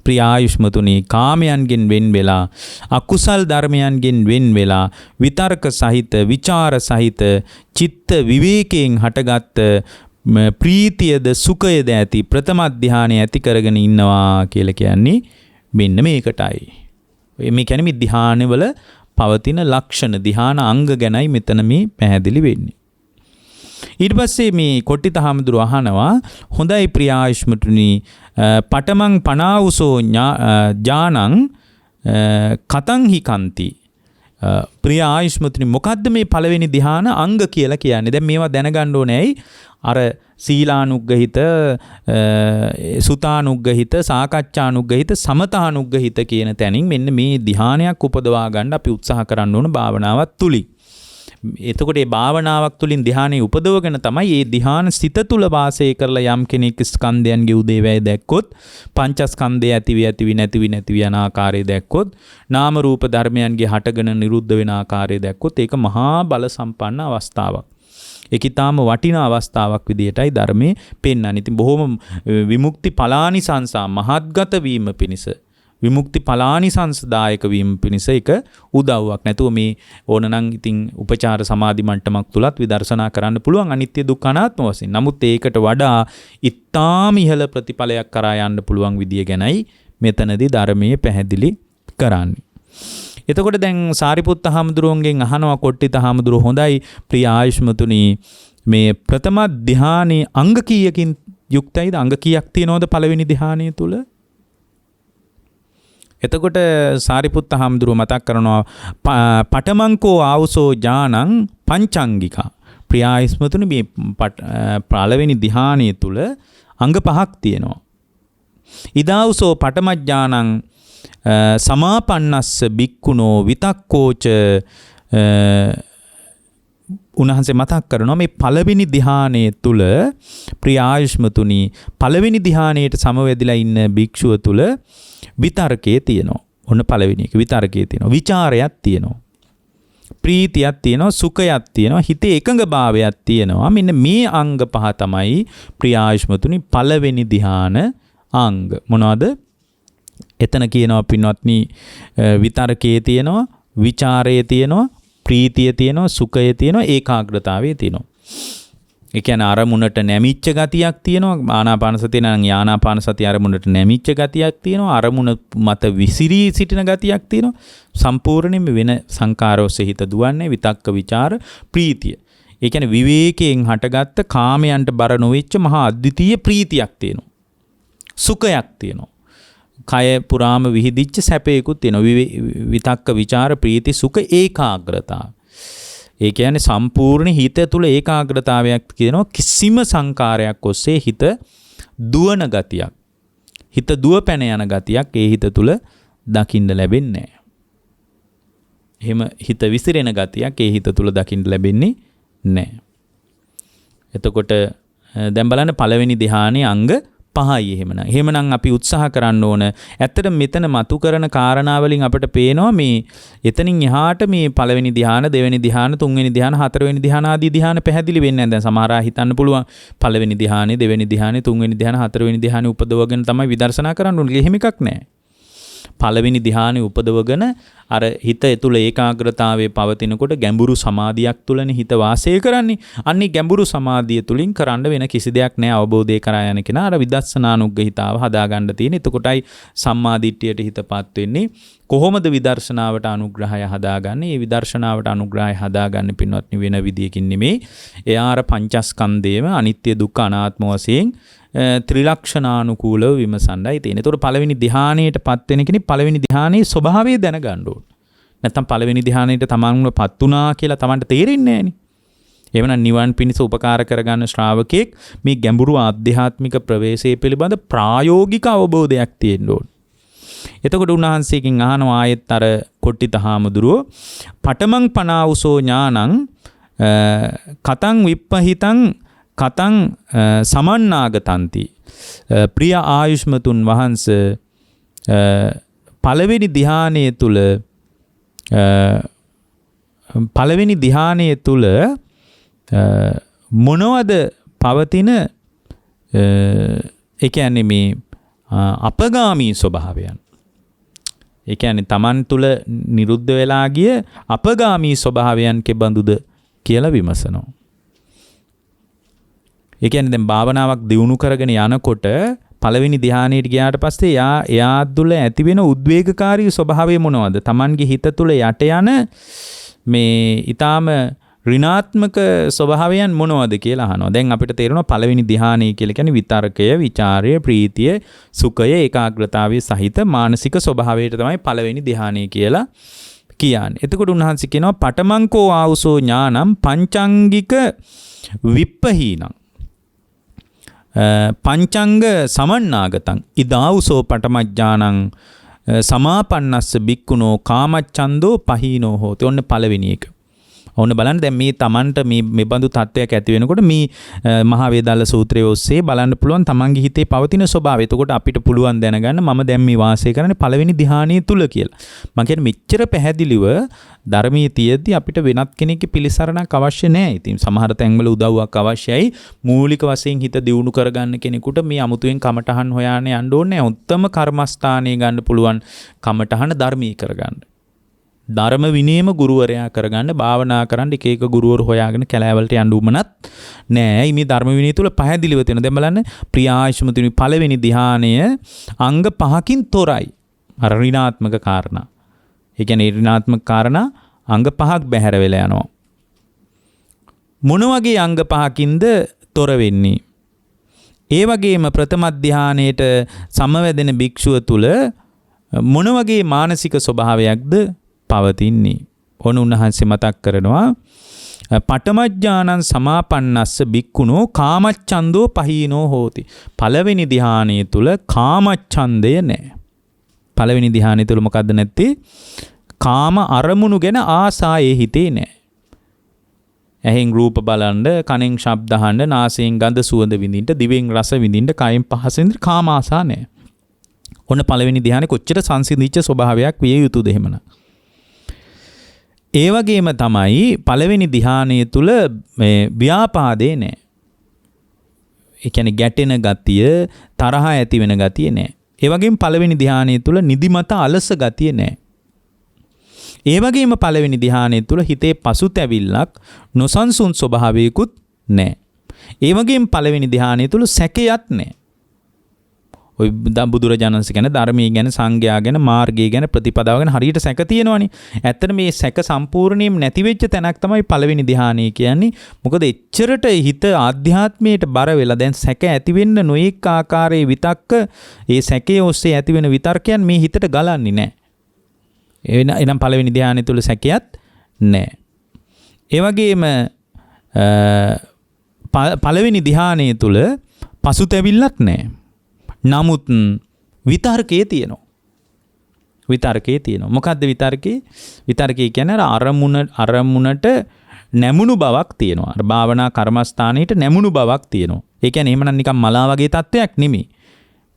ප්‍රිය ආයුෂ්මතුනි කාමයන්ගෙන් වෙන් වෙලා අකුසල් ධර්මයන්ගෙන් වෙන් වෙලා විතර්ක සහිත විචාර සහිත චිත්ත විවේකයෙන් හටගත් ප්‍රීතියද සුඛයද ඇති ප්‍රථම ධ්‍යානය ඇති කරගෙන ඉන්නවා කියලා කියන්නේ මෙන්න මේකටයි. මේ කියන්නේ මේ ධ්‍යානවල පවතින ලක්ෂණ ධ්‍යාන අංග ගැනයි මෙතන මේ පැහැදිලි වෙන්නේ. ඊට පස්සේ මේ කොට්ටිත හාමුදුරුවෝ අහනවා හොඳයි ප්‍රිය ආයුෂ්මතුනි පඨමං පනාවුසෝ ඥානං කතං හිකන්ති. ප්‍රිය ආයුෂ්මතුනි මොකද්ද මේ පළවෙනි ධ්‍යාන අංග කියලා කියන්නේ? දැන් මේවා දැනගන්න ඕනේයි. අර සීලානුග්ගහිත සුතානුග්ගහිත සාකච්ඡානුග්ගහිත සමතානුග්ගහිත කියන තැනින් මෙන්න මේ ධ්‍යානයක් උපදවා ගන්න අපි උත්සාහ කරන්න ඕන භාවනාවක් තුලින්. එතකොට මේ භාවනාවක් තුලින් ධ්‍යානෙ උපදවගෙන තමයි මේ ධ්‍යාන සිත තුල වාසය කරලා යම් කෙනෙක් ස්කන්ධයන්ගේ උදේවැය දැක්කොත් පංචස්කන්ධය ඇතිවි නැතිවි යන ආකාරය දැක්කොත් නාම රූප ධර්මයන්ගේ හටගෙන නිරුද්ධ වෙන ආකාරය දැක්කොත් ඒක මහා බල සම්පන්න අවස්ථාවක්. ඒක ඊටාම වටිනා අවස්ථාවක් විදියටයි ධර්මයේ පෙන්වන්නේ. ඉතින් බොහොම විමුක්ති ඵලානි සංසා මහත්ගත වීම පිණිස විමුක්ති ඵලානි සංසදායක වීම පිණිස එක උදව්වක්. නැතුව මේ ඕනනම් ඉතින් උපචාර සමාධි මට්ටමක් තුලත් විදර්ශනා කරන්න පුළුවන් අනිත්‍ය දුක්ඛ අනාත්ම වශයෙන්. නමුත් ඒකට වඩා ඊටාම ඉහළ ප්‍රතිඵලයක් කරා යන්න පුළුවන් විදිය ගැනයි මෙතනදී ධර්මයේ පැහැදිලි කරන්නේ. එතකොට දැන් සාරිපුත්ත හාමුදුරුවන්ගෙන් අහනවා කොට්ටිත හාමුදුරුවෝ හොඳයි ප්‍රිය ආයුෂ්මතුනි මේ ප්‍රථම ධ්‍යානයේ අංග කීයකින් යුක්තයිද? අංග කීයක් තියෙනවද පළවෙනි ධ්‍යානය තුල? එතකොට සාරිපුත්ත හාමුදුරුවෝ මතක් කරනවා පඨමංකෝ ආවුසෝ ඥානං පංචාංගිකා. ප්‍රිය ආයුෂ්මතුනි මේ පළවෙනි ධ්‍යානය තුල අංග 5ක් තියෙනවා. ඉදාවුසෝ පඨම ඥානං සමාපන්නස්ස බික්කුණෝ විතක්කෝච උන්වහන්සේ මතක් කරනවා මේ පළවෙනි ධ්‍යානයේ තුල ප්‍රිය ආයුෂ්මතුනි පළවෙනි ධ්‍යානයේට සමවැදිලා ඉන්න භික්ෂුව තුල විතර්කයේ තියෙනවා. ඔන්න පළවෙනි එක විතර්කයේ තියෙනවා. විචාරයක් තියෙනවා. ප්‍රීතියක් තියෙනවා. සුඛයක් තියෙනවා. හිතේ එකඟභාවයක් තියෙනවා. මෙන්න මේ අංග 5 තමයි ප්‍රිය ආයුෂ්මතුනි පළවෙනි ධ්‍යාන අංග. මොනවද? එතන කියනවා පින්වත්නි විතර්කයේ තියෙනවා, විචාරයේ තියෙනවා, ප්‍රීතිය තියෙනවා, සුඛය තියෙනවා, ඒකාග්‍රතාවය තියෙනවා. ඒ කියන්නේ අරමුණට නැමිච්ච ගතියක් තියෙනවා. ආනාපාන සතිය නම් ආනාපාන සතිය අරමුණට නැමිච්ච ගතියක් තියෙනවා. අරමුණ මත විසිරී සිටින ගතියක් තියෙනවා. සම්පූර්ණයෙන්ම වෙන සංකාරෝස්සේ හිත දුවන්නේ විතක්ක විචාර ප්‍රීතිය. ඒ කියන්නේ විවේකයෙන් හටගත්ත කාමයන්ට බර නොවෙච්ච මහා අද්විතීය ප්‍රීතියක් තියෙනවා. සුඛයක් තියෙනවා. කය පුරාම විහිදිච්ච සැපේකුත් තියෙනවා. විතක්ක විචාර ප්‍රීති සුඛ ඒකාග්‍රතාව. ඒ කියන්නේ සම්පූර්ණ හිත තුළ ඒකාග්‍රතාවයක් කියනවා. කිසිම සංකාරයක් ඔස්සේ හිත දුවන ගතියක්, හිත දුවපැන යන ගතියක් ඒ හිත තුළ දකින්න ලැබෙන්නේ නැහැ. එහෙම හිත විසිරෙන ගතියක් ඒ හිත තුළ දකින්න ලැබෙන්නේ නැහැ. එතකොට දැන් බලන්න පළවෙනි ධ්‍යානයේ අංග 5යි එහෙමනම්. එහෙමනම් අපි උත්සාහ කරන්න ඕන. ඇත්තට මෙතන මතු කරන කාරණා වලින් අපිට පේනවා මේ එතනින් එහාට මේ පළවෙනි ධ්‍යාන, දෙවෙනි ධ්‍යාන, තුන්වෙනි ධ්‍යාන, හතරවෙනි ධ්‍යාන ආදී ධ්‍යාන පැහැදිලි වෙන්නේ නැහැ. දැන් සමහර අය හිතන්න පුළුවන් පළවෙනි ධ්‍යානෙ, දෙවෙනි ධ්‍යානෙ, තුන්වෙනි ධ්‍යාන, හතරවෙනි ධ්‍යානෙ උපදවගෙන තමයි විදර්ශනා කරන්න ඕනේ. එහෙම එකක් නැහැ. පළවෙනි ධ්‍යානෙ උපදවගෙන අර හිත තුළ ඒකාග්‍රතාවයේ පවතිනකොට ගැඹුරු සමාධියක් තුළනේ හිත වාසය කරන්නේ. අන්නේ ගැඹුරු සමාධිය තුලින් කරන්න වෙන කිසි දෙයක් නැහැ. අවබෝධය කරා යන කෙනා අර විදර්ශනානුග්‍රහිතාව හදාගන්න තියෙන. එතකොටයි සම්මාදිට්ඨියට හිතපත් වෙන්නේ. කොහොමද විදර්ශනාවට අනුග්‍රහය හදාගන්නේ? මේ විදර්ශනාවට අනුග්‍රහය හදාගන්න පින්වත්නි වෙන විදියකින් නෙමෙයි. එයා අර පංචස්කන්ධයම අනිත්‍ය දුක්ඛ අනාත්ම වශයෙන් ත්‍රිලක්ෂණානුකූලව විමසන්නයි තියෙන්නේ. ඒතකොට පළවෙනි ධ්‍යානයටපත් වෙන කෙනෙක් පළවෙනි ධ්‍යානයේ ස්වභාවය දැනගන්න ඕන. නැත්තම් පළවෙනි ධ්‍යානයට තමන්වපත් වුණා කියලා තමන්ට තේරෙන්නේ නැහෙනි. එවනම් නිවන් පිණිස උපකාර කරගන්න ශ්‍රාවකෙක් මේ ගැඹුරු ආධ්‍යාත්මික ප්‍රවේශය පිළිබඳ ප්‍රායෝගික අවබෝධයක් තියෙන්න ඕන. එතකොට උන්වහන්සේකින් අහනවා ආයෙත් අර කොට්ටිත හාමුදුරුවෝ පඨමං පනාවුසෝ ඥානං කතං විප්පහිතං කතං සමන්නාගතන්ති. ප්‍රිය ආයුෂ්මතුන් වහන්සේ පළවෙනි ධ්‍යානයේ තුල පළවෙනි ධ්‍යානයේ තුල මොනවද පවතින ඒ කියන්නේ මේ අපගාමී ස්වභාවයන්. ඒ කියන්නේ Taman තුල නිරුද්ධ වෙලා ගිය අපගාමී ස්වභාවයන් කෙබඳුද කියලා විමසනවා. ඒ කියන්නේ දැන් භාවනාවක් දියුණු කරගෙන යනකොට පළවෙනි ධ්‍යානයට ගියාට පස්සේ එයා තුළ ඇති වෙන උද්වේගකාරී ස්වභාවය මොනවද? Tamanගේ හිත තුළ යට යන මේ ඊටාම ඍණාත්මක ස්වභාවයන් මොනවද කියලා අහනවා. දැන් අපිට තේරෙනවා පළවෙනි ධ්‍යානය කියලා කියන්නේ විතර්කය, විචාරය, ප්‍රීතිය, සුඛය, ඒකාග්‍රතාවයේ සහිත මානසික ස්වභාවයට තමයි පළවෙනි ධ්‍යානය කියලා කියන්නේ. එතකොට උන්වහන්සේ කියනවා පඨමංකෝ ආවුසෝ ඥානම් පංචාංගික විප්පහීනං පංචංග සමන්නාගතං ඉදාවුසෝ පඨමඥානං සමාපන්නස්ස බික්කුණෝ කාමච්ඡන්தோ පහීනෝ හෝති. ඔන්න පළවෙනි එක. ඔන්න බලන්න දැන් මේ Tamanට මේ බඳු තත්වයක් ඇති වෙනකොට මේ මහා වේදාල සූත්‍රයේ ඔස්සේ බලන්න පුළුවන් Tamanගේ හිතේ පවතින ස්වභාවය. එතකොට අපිට පුළුවන් දැනගන්න මම දැන් මේ වාසය කරන්නේ පළවෙනි ධ්‍යානයේ තුල කියලා. මම කියන්නේ මෙච්චර පැහැදිලිව ධර්මයේ තියෙද්දි අපිට වෙනත් කෙනෙක්ගේ පිළිසරණක් අවශ්‍ය නැහැ. ඉතින් සමහර තැන්වල උදව්වක් අවශ්‍යයි. මූලික වශයෙන් හිත දියුණු කරගන්න කෙනෙකුට මේ අමුතුවෙන් කමඨහන් හොයාගෙන යන්න ඕනේ නැහැ. උත්තම කර්මස්ථානයේ ගන්න පුළුවන් කමඨහන ධර්මී කරගන්න. ධර්ම විනයම ගුරුවරයා කරගන්න භාවනා කරන්න එක එක ගුරුවරු හොයාගෙන කැලෑවලට යන්න උමනත් නෑ. මේ ධර්ම විනය තුල පැහැදිලිව තියෙනවා. දැන් බලන්න ප්‍රිය ආයුෂ්මතුනි පළවෙනි ධ්‍යානය අංග 5කින් තොරයි. අර ඍණාත්මක කාරණා. ඒ කියන්නේ ඍණාත්මක කාරණා අංග 5ක් බැහැර වෙලා යනවා. මොන වගේ අංග 5කින්ද තොර වෙන්නේ? ඒ වගේම ප්‍රථම ධානයේට සමවැදෙන භික්ෂුව තුල මොන වගේ මානසික ස්වභාවයක්ද පවතින්නේ? ඔන්න උන්වහන්සේ මතක් කරනවා පඨමඥානං සමාපන්නස්ස භික්ඛුනෝ කාමච්ඡන්தோ පහීනෝ හෝති. පළවෙනි ධානයේ තුල කාමච්ඡන්දය නැහැ. පළවෙනි ධානයේ තුල මොකද්ද නැත්තේ? කාම අරමුණු ගැන ආසාවේ හිතේ නැහැ. ඇහෙන් රූප බලන්න, කනෙන් ශබ්ද අහන්න, නාසයෙන් ගඳ සුවඳ විඳින්න, දිවෙන් රස විඳින්න, කයෙන් පහස විඳින්න කාම ආසා නැහැ. ඔන්න පළවෙනි ධානයේ කොච්චර සංසිඳිච්ච ස්වභාවයක් විය යුතුද එහෙමනම්. ඒ වගේම තමයි පළවෙනි ධානයේ තුල මේ ව්‍යාපාදේ නැහැ. ඒ කියන්නේ ගැටෙන ගතිය, තරහ ඇති වෙන ගතිය නැහැ. ඒ වගේම පළවෙනි ධානයේ තුල නිදිමත අලස ගතිය නැහැ. ඒ වගේම පළවෙනි ධානයේ තුල හිතේ පසුතැවිල්ලක්, නොසන්සුන් ස්වභාවයකුත් නැහැ. ඒ වගේම පළවෙනි ධානයේ තුල සැකයක් නැහැ. ඔය බුදුරජාණන් වහන්සේ ගැන, ධර්මයේ ගැන, සංඝයා ගැන, මාර්ගය ගැන, ප්‍රතිපදාව ගැන හරියට සැක තියෙනවනේ. ඇත්තට මේ සැක සම්පූර්ණයෙන්ම නැති වෙච්ච තැනක් තමයි පළවෙනි ධානය කියන්නේ. මොකද එච්චරට හිත ආධ්‍යාත්මයට බර වෙලා දැන් සැක ඇති වෙන්න නොඑක ආකාරයේ විතක්ක, ඒ සැකයේ ඔස්සේ ඇති වෙන විතර්කයන් මේ හිතට ගලන්නේ නැහැ. එනම් පළවෙනි ධානය තුල සැකයක් නැහැ. ඒ වගේම පළවෙනි ධානය තුල පසුතැවිල්ලක් නැහැ. නමුත් විතර්කයේ තියෙනවා. විතර්කයේ තියෙනවා. මොකද්ද විතර්කේ? විතර්කේ කියන්නේ අරමුණට නැමුණු බවක් තියෙනවා. අර භාවනා කර්මස්ථානෙට නැමුණු බවක් තියෙනවා. ඒ කියන්නේ එහෙමනම් නිකන් මලා වගේ තත්වයක් නෙමෙයි.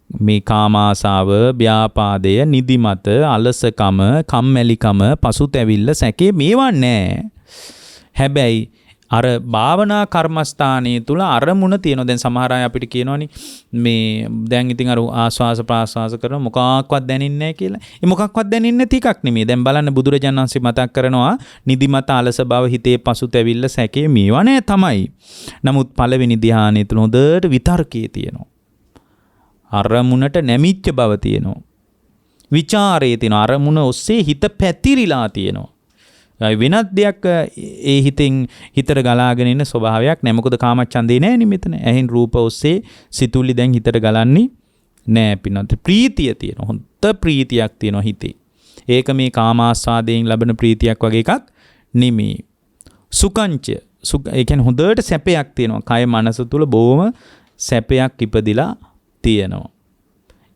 මේ කාමාසාව, ව්‍යාපාදය, නිදිමත, අලසකම, කම්මැලිකම, පසුතැවිල්ල, සැකේ මේවා නැහැ. හැබැයි අර භාවනා කර්මස්ථානයේ තුල අරමුණ තියෙනවා. දැන් සමහර අය අපිට කියනවනේ මේ දැන් ඉතින් අර ආස්වාස ප්‍රාස්වාස කරන මොකක්වත් දැනෙන්නේ නැහැ කියලා. ඒ මොකක්වත් දැනෙන්නේ නැති එකක් නෙමෙයි. දැන් බලන්න බුදුරජාණන් වහන්සේ මතක් කරනවා නිදිමත, අලස බව, හිතේ පසුතැවිල්ල, සැකේ මේවා නෑ තමයි. නමුත් පළවෙනි ධානයේ තුල හොඳට විතර්කයේ තියෙනවා. අරමුණට නැමිච්ච බව තියෙනවා. විචාරයේ තියෙනවා. අරමුණ ඔස්සේ හිත පැතිරිලා තියෙනවා. වෙනත් දෙයක් ඒ හිතෙන් හිතට ගලාගෙන ඉන්න ස්වභාවයක් නැහැ. මොකද කාමච්ඡන්දේ නැහැනේ මෙතන. ඇහෙන් රූප ඔස්සේ සිතුවිලි දැන් හිතට ගලන්නේ නැහැ පින්නත්. ප්‍රීතිය තියෙනවා. හොඳ ප්‍රීතියක් තියෙනවා හිතේ. ඒක මේ කාමාස්වාදයෙන් ලැබෙන ප්‍රීතියක් වගේ එකක් නෙමෙයි. සුඛංච. ඒ කියන්නේ හොඳට සැපයක් තියෙනවා. කය මනස තුල බොහොම සැපයක් ඉපදිලා තියෙනවා.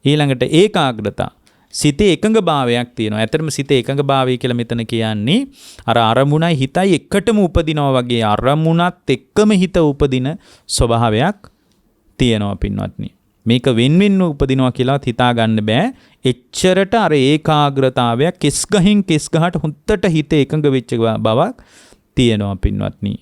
ඊළඟට ඒකාග්‍රතාව. සිතේ එකඟභාවයක් තියෙනවා. ඇත්තටම සිතේ එකඟභාවය කියලා මෙතන කියන්නේ අර අරමුණයි හිතයි එකටම උපදිනවා වගේ අරමුණත් එක්කම හිත උපදින ස්වභාවයක් තියෙනවා පින්වත්නි. මේක වෙන්වෙන් උපදිනවා කියලාත් හිතා ගන්න බෑ. එච්චරට අර ඒකාග්‍රතාවයක් කෙස් ගහින් කෙස් ගහට හොඳට හිත එකඟ වෙච්ච බවක් තියෙනවා පින්වත්නි.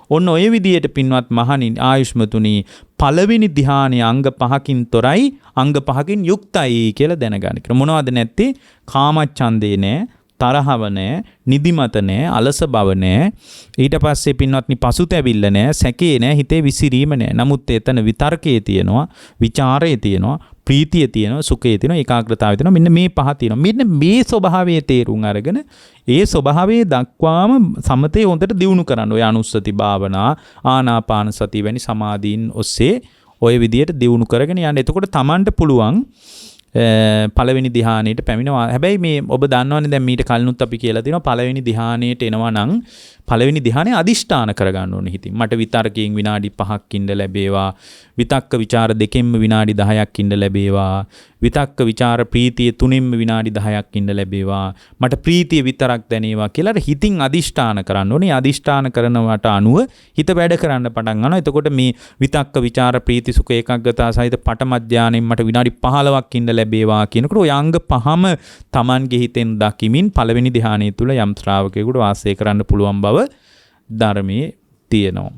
ඔන්න ඔය විදියට පින්වත් මහණින් ආයුෂ්මතුනි පළවෙනි ධානයේ අංග 5කින් තොරයි, අංග 5කින් යුක්තයි කියලා දැනගන්න. මොනවද නැත්තේ? කාමච්ඡන්දේ නැහැ, තරහව නැහැ, නිදිමත නැහැ, අලස බව නැහැ. ඊට පස්සේ පින්වත්නි පසුතැවිල්ල නැහැ, සැකේ නැහැ, හිතේ විසිරීම නැහැ. නමුත් එතන විතර්කයේ තියෙනවා, විචාරයේ තියෙනවා, ප්‍රීතිය තියෙනවා, සුඛයේ තියෙනවා, ඒකාග්‍රතාවය තියෙනවා. මෙන්න මේ පහ තියෙනවා. මෙන්න මේ ස්වභාවයේ තේරුම් අරගෙන ඒ ස්වභාවයේ දක්වාම සමතේ හොඳට දියුණු කරන්න. ඔය අනුස්සති භාවනා, ආනාපාන සති වැනි සමාධීන් ඔස්සේ ඔය විදියට දියුණු කරගෙන යන්න. එතකොට Tamanට පුළුවන් පළවෙනි ධානයට පැමිණෙනවා. හැබැයි මේ ඔබ දන්නවනේ දැන් මීට කලිනුත් අපි කියලා තියෙනවා පළවෙනි ධානයට එනවා නම් පළවෙනි ධානය අදිෂ්ඨාන කරගන්න ඕනේ හිතින්. මට විතර්කයෙන් විනාඩි 5ක් ඉන්න ලැබේවා. විතක්ක ਵਿਚාර දෙකෙන්ම විනාඩි 10ක් ඉන්න ලැබේවා. විතක්ක ਵਿਚාර ප්‍රීතිය තුනෙන්ම විනාඩි 10ක් ඉන්න ලැබේවා. මට ප්‍රීතිය විතරක් දැනේවා කියලා හිතින් අදිෂ්ඨාන කරන්න ඕනේ. අදිෂ්ඨාන කරනවට අනුව හිත වැඩ කරන්න පටන් ගන්නවා. එතකොට මේ විතක්ක ਵਿਚාර ප්‍රීති සුඛ ඒකාග්‍රතාව සහිත පඨම ධානයෙන් මට විනාඩි 15ක් ඉන්න ලැබේවා කියනකොට ඔය අංග පහම Tamanගේ හිතෙන් දකිමින් පළවෙනි ධානය තුල යම් ශ්‍රාවකයෙකුට වාසය කරන්න පුළුවන් බව ධර්මයේ තියෙනවා.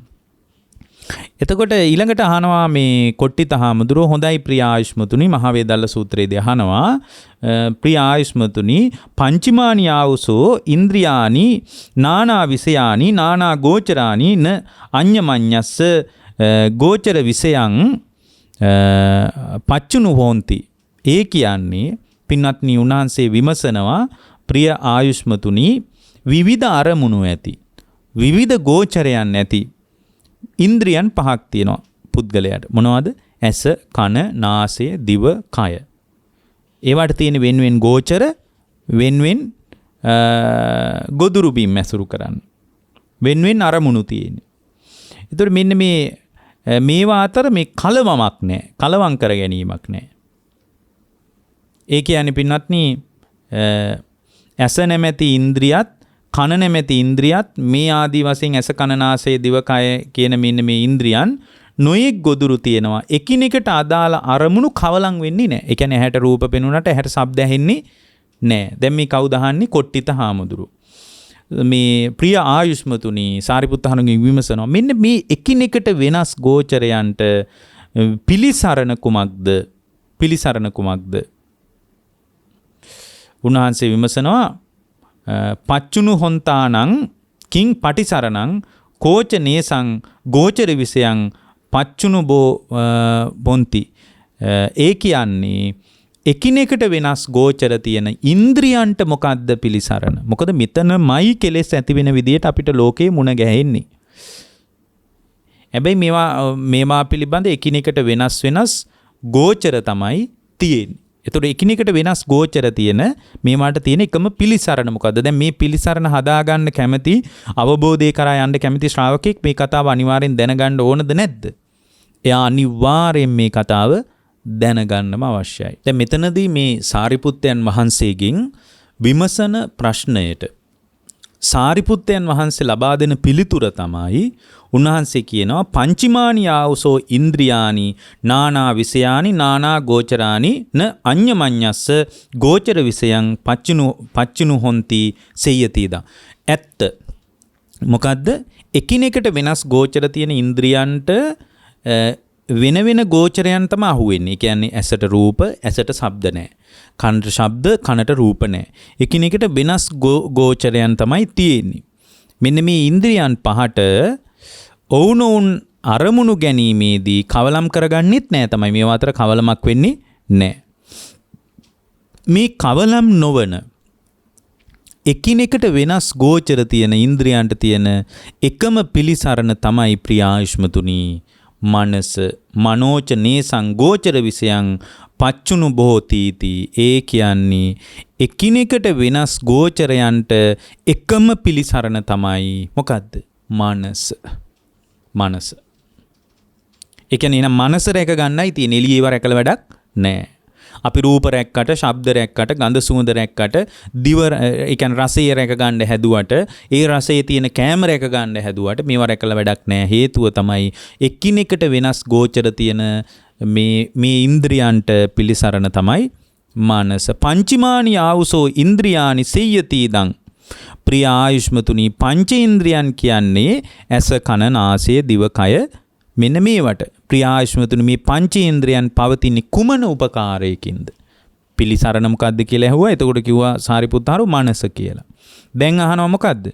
එතකොට ඊළඟට අහනවා මේ කොට්ටිත හාමුදුරුවෝ හොඳයි ප්‍රිය ආයුෂ්මතුනි මහවේදල්ල සූත්‍රයේදී අහනවා ප්‍රිය ආයුෂ්මතුනි පංචමානි ආවුසෝ ඉන්ද්‍රියානි නානා විෂයානි නානා ගෝචරානි න අඤ්ඤමඤ්ඤස්ස ගෝචර විෂයං පච්චුනු හොಂತಿ. ඒ කියන්නේ පින්වත්නි උන්වහන්සේ විමසනවා ප්‍රිය ආයුෂ්මතුනි විවිධ අරමුණු ඇති විවිධ ගෝචරයන් ඇති ඉන්ද්‍රියන් 5ක් තියෙනවා පුද්ගලයාට. මොනවද? ඇස, කන, නාසය, දිව, කය. ඒවට තියෙන වෙන්වෙන් ගෝචර වෙන්වෙන් ගොදුරු බිම් ඇසුරු කරන්න. වෙන්වෙන් අරමුණු තියෙන්නේ. ඒතර මෙන්න මේවා අතර මේ කලවමක් නැහැ. කලවම් කර ගැනීමක් නැහැ. ඒ කියන්නේ පින්වත්නි ඇස නැමැති ඉන්ද්‍රියත් කන නැමැති ඉන්ද්‍රියත් මේ ආදී වශයෙන් ඇස කන නාසය දිව කය කියන මෙන්න මේ ඉන්ද්‍රියන් නොයෙක් ගොදුරු තියෙනවා. එකිනෙකට අදාළ අරමුණු කවලම් වෙන්නේ නැහැ. ඒ කියන්නේ ඇහැට රූප පෙනුනට ඇහැට ශබ්ද ඇහෙන්නේ නැහැ. දැන් මේ කවුද අහන්නේ? කොට්ටිත හාමුදුරුවෝ. මේ ප්‍රිය ආයුෂ්මතුනි සාරිපුත්ත හාමුදුරුවෝ විමසනවා. මෙන්න මේ එකිනෙකට වෙනස් ගෝචරයන්ට පිලිසරණ කුමක්ද? පිලිසරණ කුමක්ද? උන්වහන්සේ විමසනවා පච්චුණු හොන්තානං කිං පටිසරණං කෝච නේසං ගෝචර විසයං පච්චුණු බොන්ති. ඒ කියන්නේ එකිනෙකට වෙනස් ගෝචර තියෙන ඉන්ද්‍රියන්ට මොකද්ද පිළිසරණ? මොකද මෙතනමයි කෙලෙස් ඇති වෙන විදියට අපිට ලෝකේ මුණ ගැහෙන්නේ. හැබැයි මේවා පිළිබඳ එකිනෙකට වෙනස් ගෝචර තමයි තියෙන්නේ. ඒතකොට එකිනෙකට වෙනස් ගෝචර තියෙන මේවට තියෙන එකම පිළිසරණ මොකද්ද? දැන් මේ පිළිසරණ හදාගන්න කැමති අවබෝධය කරා යන්න කැමති ශ්‍රාවකෙක් මේ කතාව අනිවාර්යෙන් දැනගන්න ඕනද නැද්ද? එයා අනිවාර්යෙන් මේ කතාව දැනගන්නම අවශ්‍යයි. දැන් මෙතනදී මේ සාරිපුත්තයන් වහන්සේගෙන් විමසන ප්‍රශ්නයට සාරිපුත්තයන් වහන්සේ ලබා දෙන පිළිතුර තමයි උන්වහන්සේ කියනවා පංචමානි ආවසෝ ඉන්ද්‍රියානි නානා විෂයානි නානා ගෝචරානි න අඤ්ඤමඤ්ඤස්ස ගෝචර විෂයං පච්චිනු හොಂತಿ සෙය්‍යතිදා. ඇත්ත මොකද්ද? එකිනෙකට වෙනස් ගෝචර තියෙන ඉන්ද්‍රියන්ට වෙන ගෝචරයන් තමයි අහුවෙන්නේ. ඒ කියන්නේ ඇසට රූප, ඇසට ශබ්ද නැහැ. කනට ශබ්ද, කනට රූප නැහැ. එකිනෙකට වෙනස් ගෝචරයන් තමයි තියෙන්නේ. මෙන්න මේ ඉන්ද්‍රියන් පහට ඔවුනොවුන් අරමුණු ගැනීමේදී කවලම් කරගන්නෙත් නැහැ තමයි. මේවා අතර කවලමක් වෙන්නේ නැහැ. මේ කවලම් නොවන එකිනෙකට වෙනස් ගෝචර තියෙන ඉන්ද්‍රියන්ට තියෙන එකම පිළිසරණ තමයි ප්‍රිය ආයුෂ්මතුනි මනස. මනෝච නේසං ගෝචර විෂයං පච්චුණු බොහෝතිති. ඒ කියන්නේ එකිනෙකට වෙනස් ගෝචරයන්ට එකම පිළිසරණ තමයි මොකද්ද? මනස. මනස. ඒ කියන්නේ එන මනස රැක ගන්නයි තියෙන. එළියේව රැකලා වැඩක් නැහැ. අපි රූප රැක්කට, ශබ්ද රැක්කට, ගන්ධ සුවඳ රැක්කට, දිව ඒ කියන්නේ රසය රැක ගන්න හැදුවට, ඒ රසයේ තියෙන කෑම රැක ගන්න හැදුවට මේවා රැකලා වැඩක් නැහැ. හේතුව තමයි එකිනෙකට වෙනස් ගෝචර තියෙන මේ ඉන්ද්‍රියන්ට පිළිසරණ තමයි මනස. පංචමානි ආවුසෝ ඉන්ද්‍රියානි සෙය්‍යති දං. ප්‍රිය ආයුෂ්මතුනි පංච ඉන්ද්‍රියන් කියන්නේ ඇස කන නාසය දිව කය. මෙන්න මේවට ප්‍රිය ආයුෂ්මතුනි මේ පංච ඉන්ද්‍රියන් පවතින කුමන උපකාරයකින්ද? පිළිසරණ මොකද්ද කියලා ඇහුවා. එතකොට කිව්වා සාරිපුත්තාරු මනස කියලා. දැන් අහනවා මොකද්ද?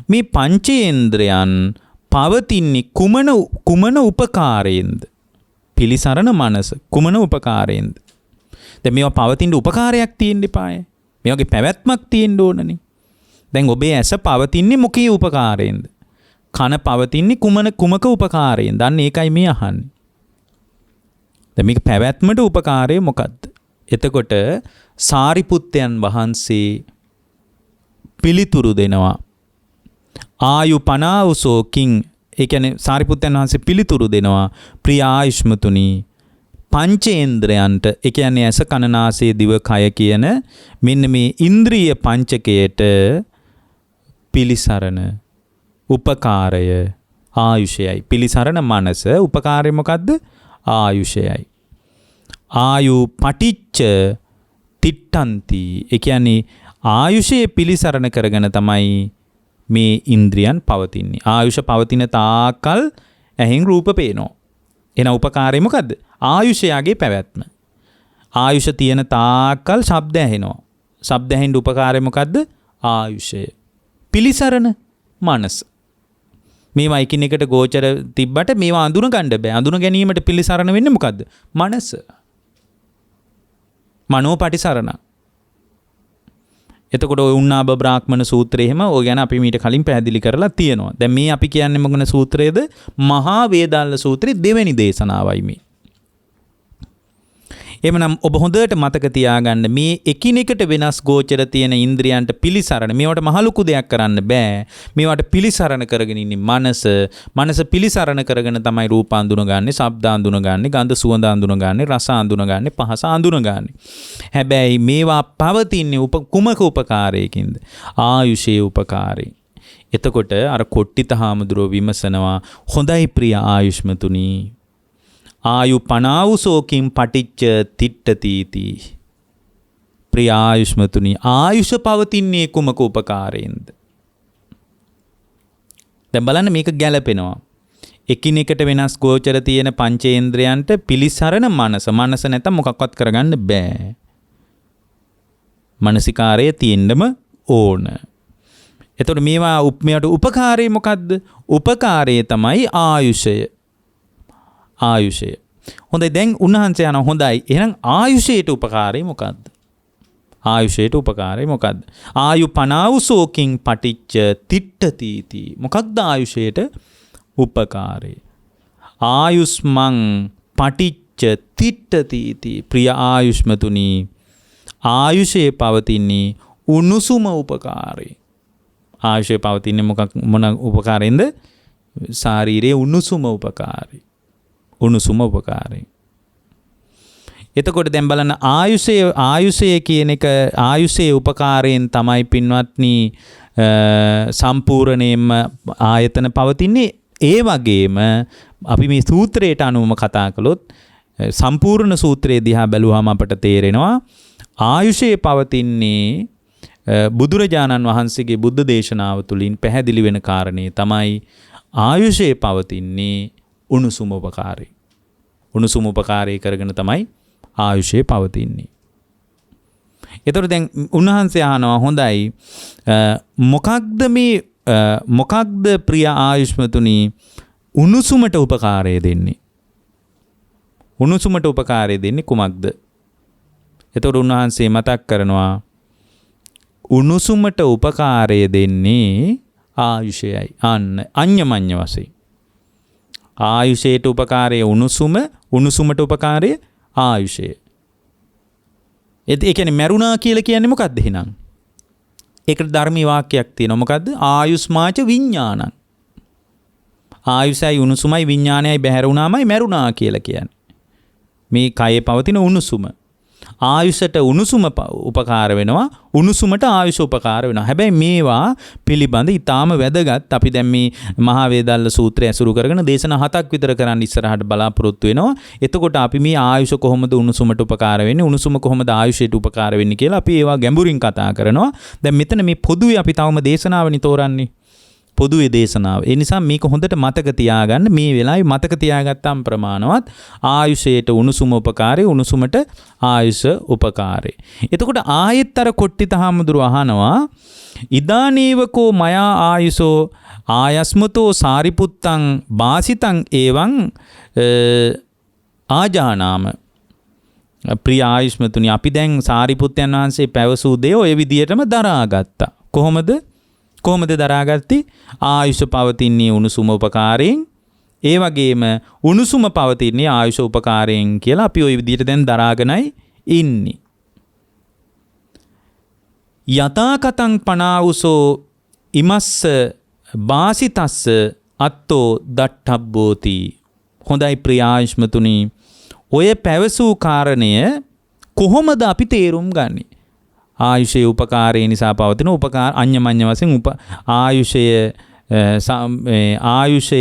මේ පංච ඉන්ද්‍රියන් පවතින්නේ කුමන උපකාරයෙන්ද? පිළිසරණ මනස කුමන උපකාරයෙන්ද? දැන් මේවා පවතින උපකාරයක් තියෙන්න එපායි. මේ වගේ පැවැත්මක් තියෙන්න ඕනනේ. දැන් ඔබේ ඇස පවතින්නේ මොකී උපකාරයෙන්ද? කන පවතින්නේ කුමක උපකාරයෙන්ද? අන්න ඒකයි මේ අහන්නේ. දැන් මේක පැවැත්මට උපකාරය මොකද්ද? එතකොට සාරිපුත්තයන් වහන්සේ පිළිතුරු දෙනවා. ආයු පනාවසෝකින්. ඒ කියන්නේ සාරිපුත්තයන් වහන්සේ පිළිතුරු දෙනවා ප්‍රිය ආයුෂ්මතුනි පංචේන්ද්‍රයන්ට. ඒ කියන්නේ ඇස කන නාසය දිව කය කියන මෙන්න මේ ඉන්ද්‍රිය පංචකයට පිළිසරණ උපකාරය ආයුෂයයි. පිළිසරණ මනස, උපකාරය මොකද්ද? ආයුෂයයි. ආයු පටිච්ච තිට්ඨන්ති. ඒ කියන්නේ ආයුෂයේ පිළිසරණ කරගෙන තමයි මේ ඉන්ද්‍රියන් පවතින්නේ. ආයුෂ පවතින තාකල් ඇහෙන් රූප පේනවා. එන උපකාරය මොකද්ද? ආයුෂයගේ පැවැත්ම. ආයුෂ තියෙන තාකල් ශබ්ද ඇහෙනවා. ශබ්ද ඇහෙන්න උපකාරය මොකද්ද? ආයුෂය. පිළිසරණ මනස. මේවා එකිනෙකට ගෝචර තිබ්බට මේවා අඳුන ගන්න බෑ. අඳුන ගැනීමට පිළිසරණ වෙන්නේ මොකද්ද? මනස. මනෝ පටිසරණ. එතකොට ඔය උන්නාබ බ්‍රාහ්මණ සූත්‍රය එහෙම ඔය ගැන අපි මීට කලින් පැහැදිලි කරලා තියෙනවා. දැන් මේ අපි කියන්නේ මොකන සූත්‍රයේද? මහා වේදාල්ල සූත්‍රයේ දෙවෙනි දේශනාවයි මේ. එමනම් ඔබ හොඳට මතක තියාගන්න මේ එකිනෙකට වෙනස් ගෝචර තියෙන ඉන්ද්‍රියන්ට පිළිසරණ මේවට මහ ලොකු දෙයක් කරන්න බෑ. මේවට පිළිසරණ කරගෙන ඉන්නේ මනස පිළිසරණ කරගෙන තමයි රූප අඳුනගන්නේ, ශබ්ද අඳුනගන්නේ, ගන්ධ සුවඳ අඳුනගන්නේ, රස අඳුනගන්නේ, පහස අඳුනගන්නේ. හැබැයි මේවා පවතින්නේ කුමක උපකාරයකින්ද? ආයුෂයේ උපකාරයෙන්. එතකොට අර කොට්ටිත හාමුදුරුවෝ විමසනවා හොඳයි ප්‍රිය ආයුෂ්මතුනි ආයු පනාවුසෝකින් පටිච්ච තිට්ඨතිති. ප්‍රිය ආයුෂ්මතුනි ආයුෂ පවතින්නේ කුමක උපකාරයෙන්ද? දැන් බලන්න මේක ගැලපෙනවා. එකිනෙකට වෙනස් ගෝචර තියෙන පංචේන්ද්‍රයන්ට පිළිසරණ මනස නැත්නම් මොකක්වත් කරගන්න බෑ. මානසිකාරය තියෙන්නම ඕන. එතකොට මේවට උපකාරය මොකද්ද? උපකාරය තමයි ආයුෂය. හොඳයි දැන් උන්වහන්සේ යනවා හොඳයි එහෙනම් ආයුෂයට උපකාරය මොකද්ද? ආයු පනාවුසෝකින් පටිච්ච තිට්ඨතිති. මොකක්ද ආයුෂයට උපකාරය? ආයුස්මං පටිච්ච තිට්ඨතිති. ප්‍රිය ආයුෂ්මතුනි ආයුෂයේ පවතින්නේ උණුසුම උපකාරය. ආයුෂයේ පවතින්නේ මොන උපකාරයෙන්ද? ශාරීරියේ උණුසුම උපකාරය. එතකොට දැන් බලන්න ආයුෂය කියන එක ආයුෂයේ උපකාරයෙන් තමයි පින්වත්නි සම්පූර්ණයෙන්ම ආයතන පවතින්නේ. ඒ වගේම අපි මේ සූත්‍රයට අනුවම කතා කළොත් සම්පූර්ණ සූත්‍රයේ දිහා බැලුවාම අපට තේරෙනවා ආයුෂයේ පවතින්නේ බුදුරජාණන් වහන්සේගේ බුද්ධ දේශනාව තුළින් පැහැදිලි වෙන කාරණේ තමයි ආයුෂයේ පවතින්නේ උණුසුම උපකාරය. උණුසුම උපකාරය කරගෙන තමයි ආයුෂය පවතින්නේ. එතකොට දැන් උන්වහන්සේ අහනවා හොඳයි මොකක්ද ප්‍රිය ආයුෂ්මතුනි උණුසුමට උපකාරය දෙන්නේ? උණුසුමට උපකාරය දෙන්නේ කුමක්ද? එතකොට උන්වහන්සේ මතක් කරනවා උණුසුමට උපකාරය දෙන්නේ ආයුෂයයි. අඤ්ඤමඤ්ඤ වශයෙන් ආයුෂයට උපකාරය උණුසුමට උපකාරය ආයුෂය. ඒ කියන්නේ මරුණා කියලා කියන්නේ මොකද්ද එහෙනම්? ඒකට ධර්මී වාක්‍යයක් තියෙනවා. මොකද්ද? ආයුස්මාච විඥානං. ආයුෂයි උණුසුමයි විඥානයයි බැහැර වුණාමයි මරුණා කියලා කියන්නේ. මේ කයේ පවතින උණුසුම. ආයුෂට උණුසුම උපකාර වෙනවා, උණුසුමට ආයුෂ උපකාර වෙනවා. හැබැයි මේවා පිළිබඳ ඊටාම වැදගත්. අපි දැන් මේ මහා වේදාල්ල සූත්‍රය ඇසුරු කරගෙන දේශනා 7ක් විතර කරන්න ඉස්සරහට බලාපොරොත්තු වෙනවා. එතකොට අපි මේ ආයුෂ කොහොමද උණුසුමට උපකාර වෙන්නේ, උණුසුම කොහොමද ආයුෂයට උපකාර වෙන්නේ කියලා අපි ඒවා ගැඹුරින් කතා කරනවා. දැන් මෙතන මේ පොදුවේ අපි තවම දේශනාවනි තෝරන්නේ. පොදුවේ දේශනාව. ඒ නිසා මේක හොඳට මතක තියාගන්න. මේ වෙලාවේ මතක තියාගත්තාම ප්‍රමාණවත්. ආයුෂයට උණුසුම උපකාරය, උණුසුමට ආයුෂ උපකාරය. එතකොට ආයෙත් අර කොට්ටිත හාමුදුරුව අහනවා ඉදානීවකෝ මයා ආයුෂෝ ආයස්මතෝ සාරිපුත්තං වාසිතං එවං ආජානාම. ප්‍රිය ආයුෂ්මතුනි අපි දැන් සාරිපුත්තයන් වහන්සේ පැවසූ දේ ඔය විදියටම දරාගත්තා. කොහොමද දරාගත්තේ? ආයුෂ පවතින්නේ උණුසුම උපකාරයෙන්, ඒ වගේම උණුසුම පවතින්නේ ආයුෂ උපකාරයෙන් කියලා අපි ওই විදිහට දැන් දරාගෙනයි ඉන්නේ. යතාකතං පනාවුසෝ ඉමස්ස වාසිතස්ස අත්තෝ දට්ඨබ්බෝති. හොඳයි ප්‍රිය ආයුෂ්මතුනි ඔය පැවසූ කාරණය කොහොමද අපි තේරුම් ගන්නේ? ආයුෂයේ උපකාරය නිසා පවතින උපකාර අඤ්ඤමඤ්ඤ වශයෙන් ආයුෂය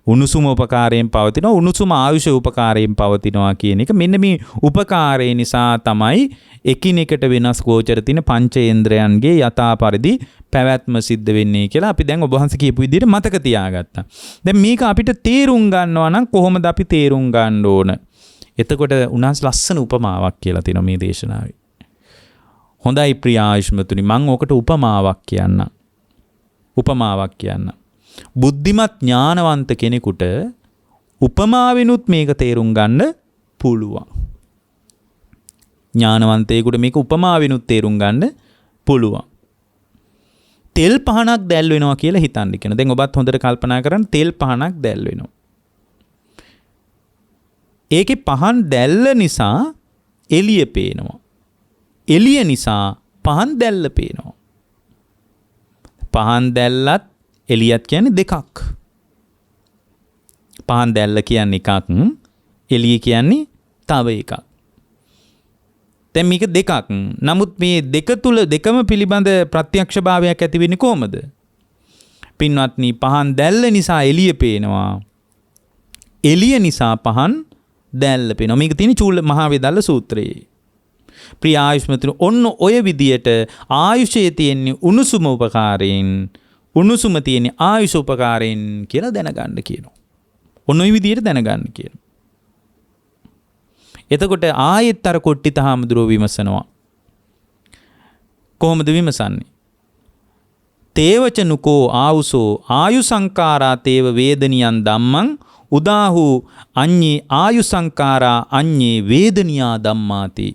උණුසුම උපකාරයෙන් පවතිනවා, උණුසුම ආයුෂ උපකාරයෙන් පවතිනවා කියන එක. මෙන්න මේ උපකාරය නිසා තමයි එකිනෙකට වෙනස් ගෝචර තියෙන පංචේන්ද්‍රයන්ගේ යථා පරිදි පැවැත්ම සිද්ධ වෙන්නේ කියලා අපි දැන් ඔබ වහන්සේ කියපු විදිහට මතක තියාගත්තා. දැන් මේක අපිට තේරුම් ගන්නවා නම් කොහොමද අපි තේරුම් ගන්න ඕන? එතකොට උන්වහන්සේ ලස්සන උපමාවක් කියලා තියෙනවා මේ දේශනාවේ. හොඳයි ප්‍රිය ආයුෂ්මතුනි මම ඔකට උපමාවක් කියන්න. බුද්ධිමත් ඥානවන්ත කෙනෙකුට උපමාවෙනුත් මේක තේරුම් ගන්න පුළුවන්. ඥානවන්තයෙකුට මේක උපමාවෙනුත් තේරුම් ගන්න පුළුවන්. තෙල් පහනක් දැල් වෙනවා කියලා හිතන්න කියන. දැන් ඔබත් හොඳට කල්පනා කරන්න තෙල් පහනක් දැල් වෙනවා. ඒකේ පහන් දැල්ල නිසා එළිය පේනවා. එළිය නිසා පහන් දැල්ල පේනවා. පහන් දැල්ලත් එළියත් කියන්නේ දෙකක්. පහන් දැල්ල කියන්නේ එකක්, එළිය කියන්නේ තව එකක්. දැන් මේක දෙකක්. නමුත් මේ දෙක තුල දෙකම පිළිබඳ ප්‍රත්‍යක්ෂභාවයක් ඇති වෙන්නේ කොහමද? පින්වත්නි, පහන් දැල්ල නිසා එළිය පේනවා. එළිය නිසා පහන් දැල්ල පේනවා. මේක තියෙන චූල මහා වේදල්ල සූත්‍රයේ. ප්‍රිය ආයුෂ්මතුනි, ඔන්න ඔය විදියට ආයුෂයේ තියෙන උණුසුම උපකාරයෙන්, උණුසුම තියෙන ආයුෂ උපකාරයෙන් කියලා දැනගන්න කියනවා. ඔන්න ඔය විදියට දැනගන්න කියනවා. එතකොට ආයෙත් අර කොට්ටිත හාමුදුරුවෝ විමසනවා. කොහොමද විමසන්නේ? තේවචනුකෝ ආවුසෝ ආයු සංකාරා තේව වේදනියන් ධම්මං උදාහු අඤ්ඤේ ආයු සංකාරා අඤ්ඤේ වේදනියා ධම්මාති.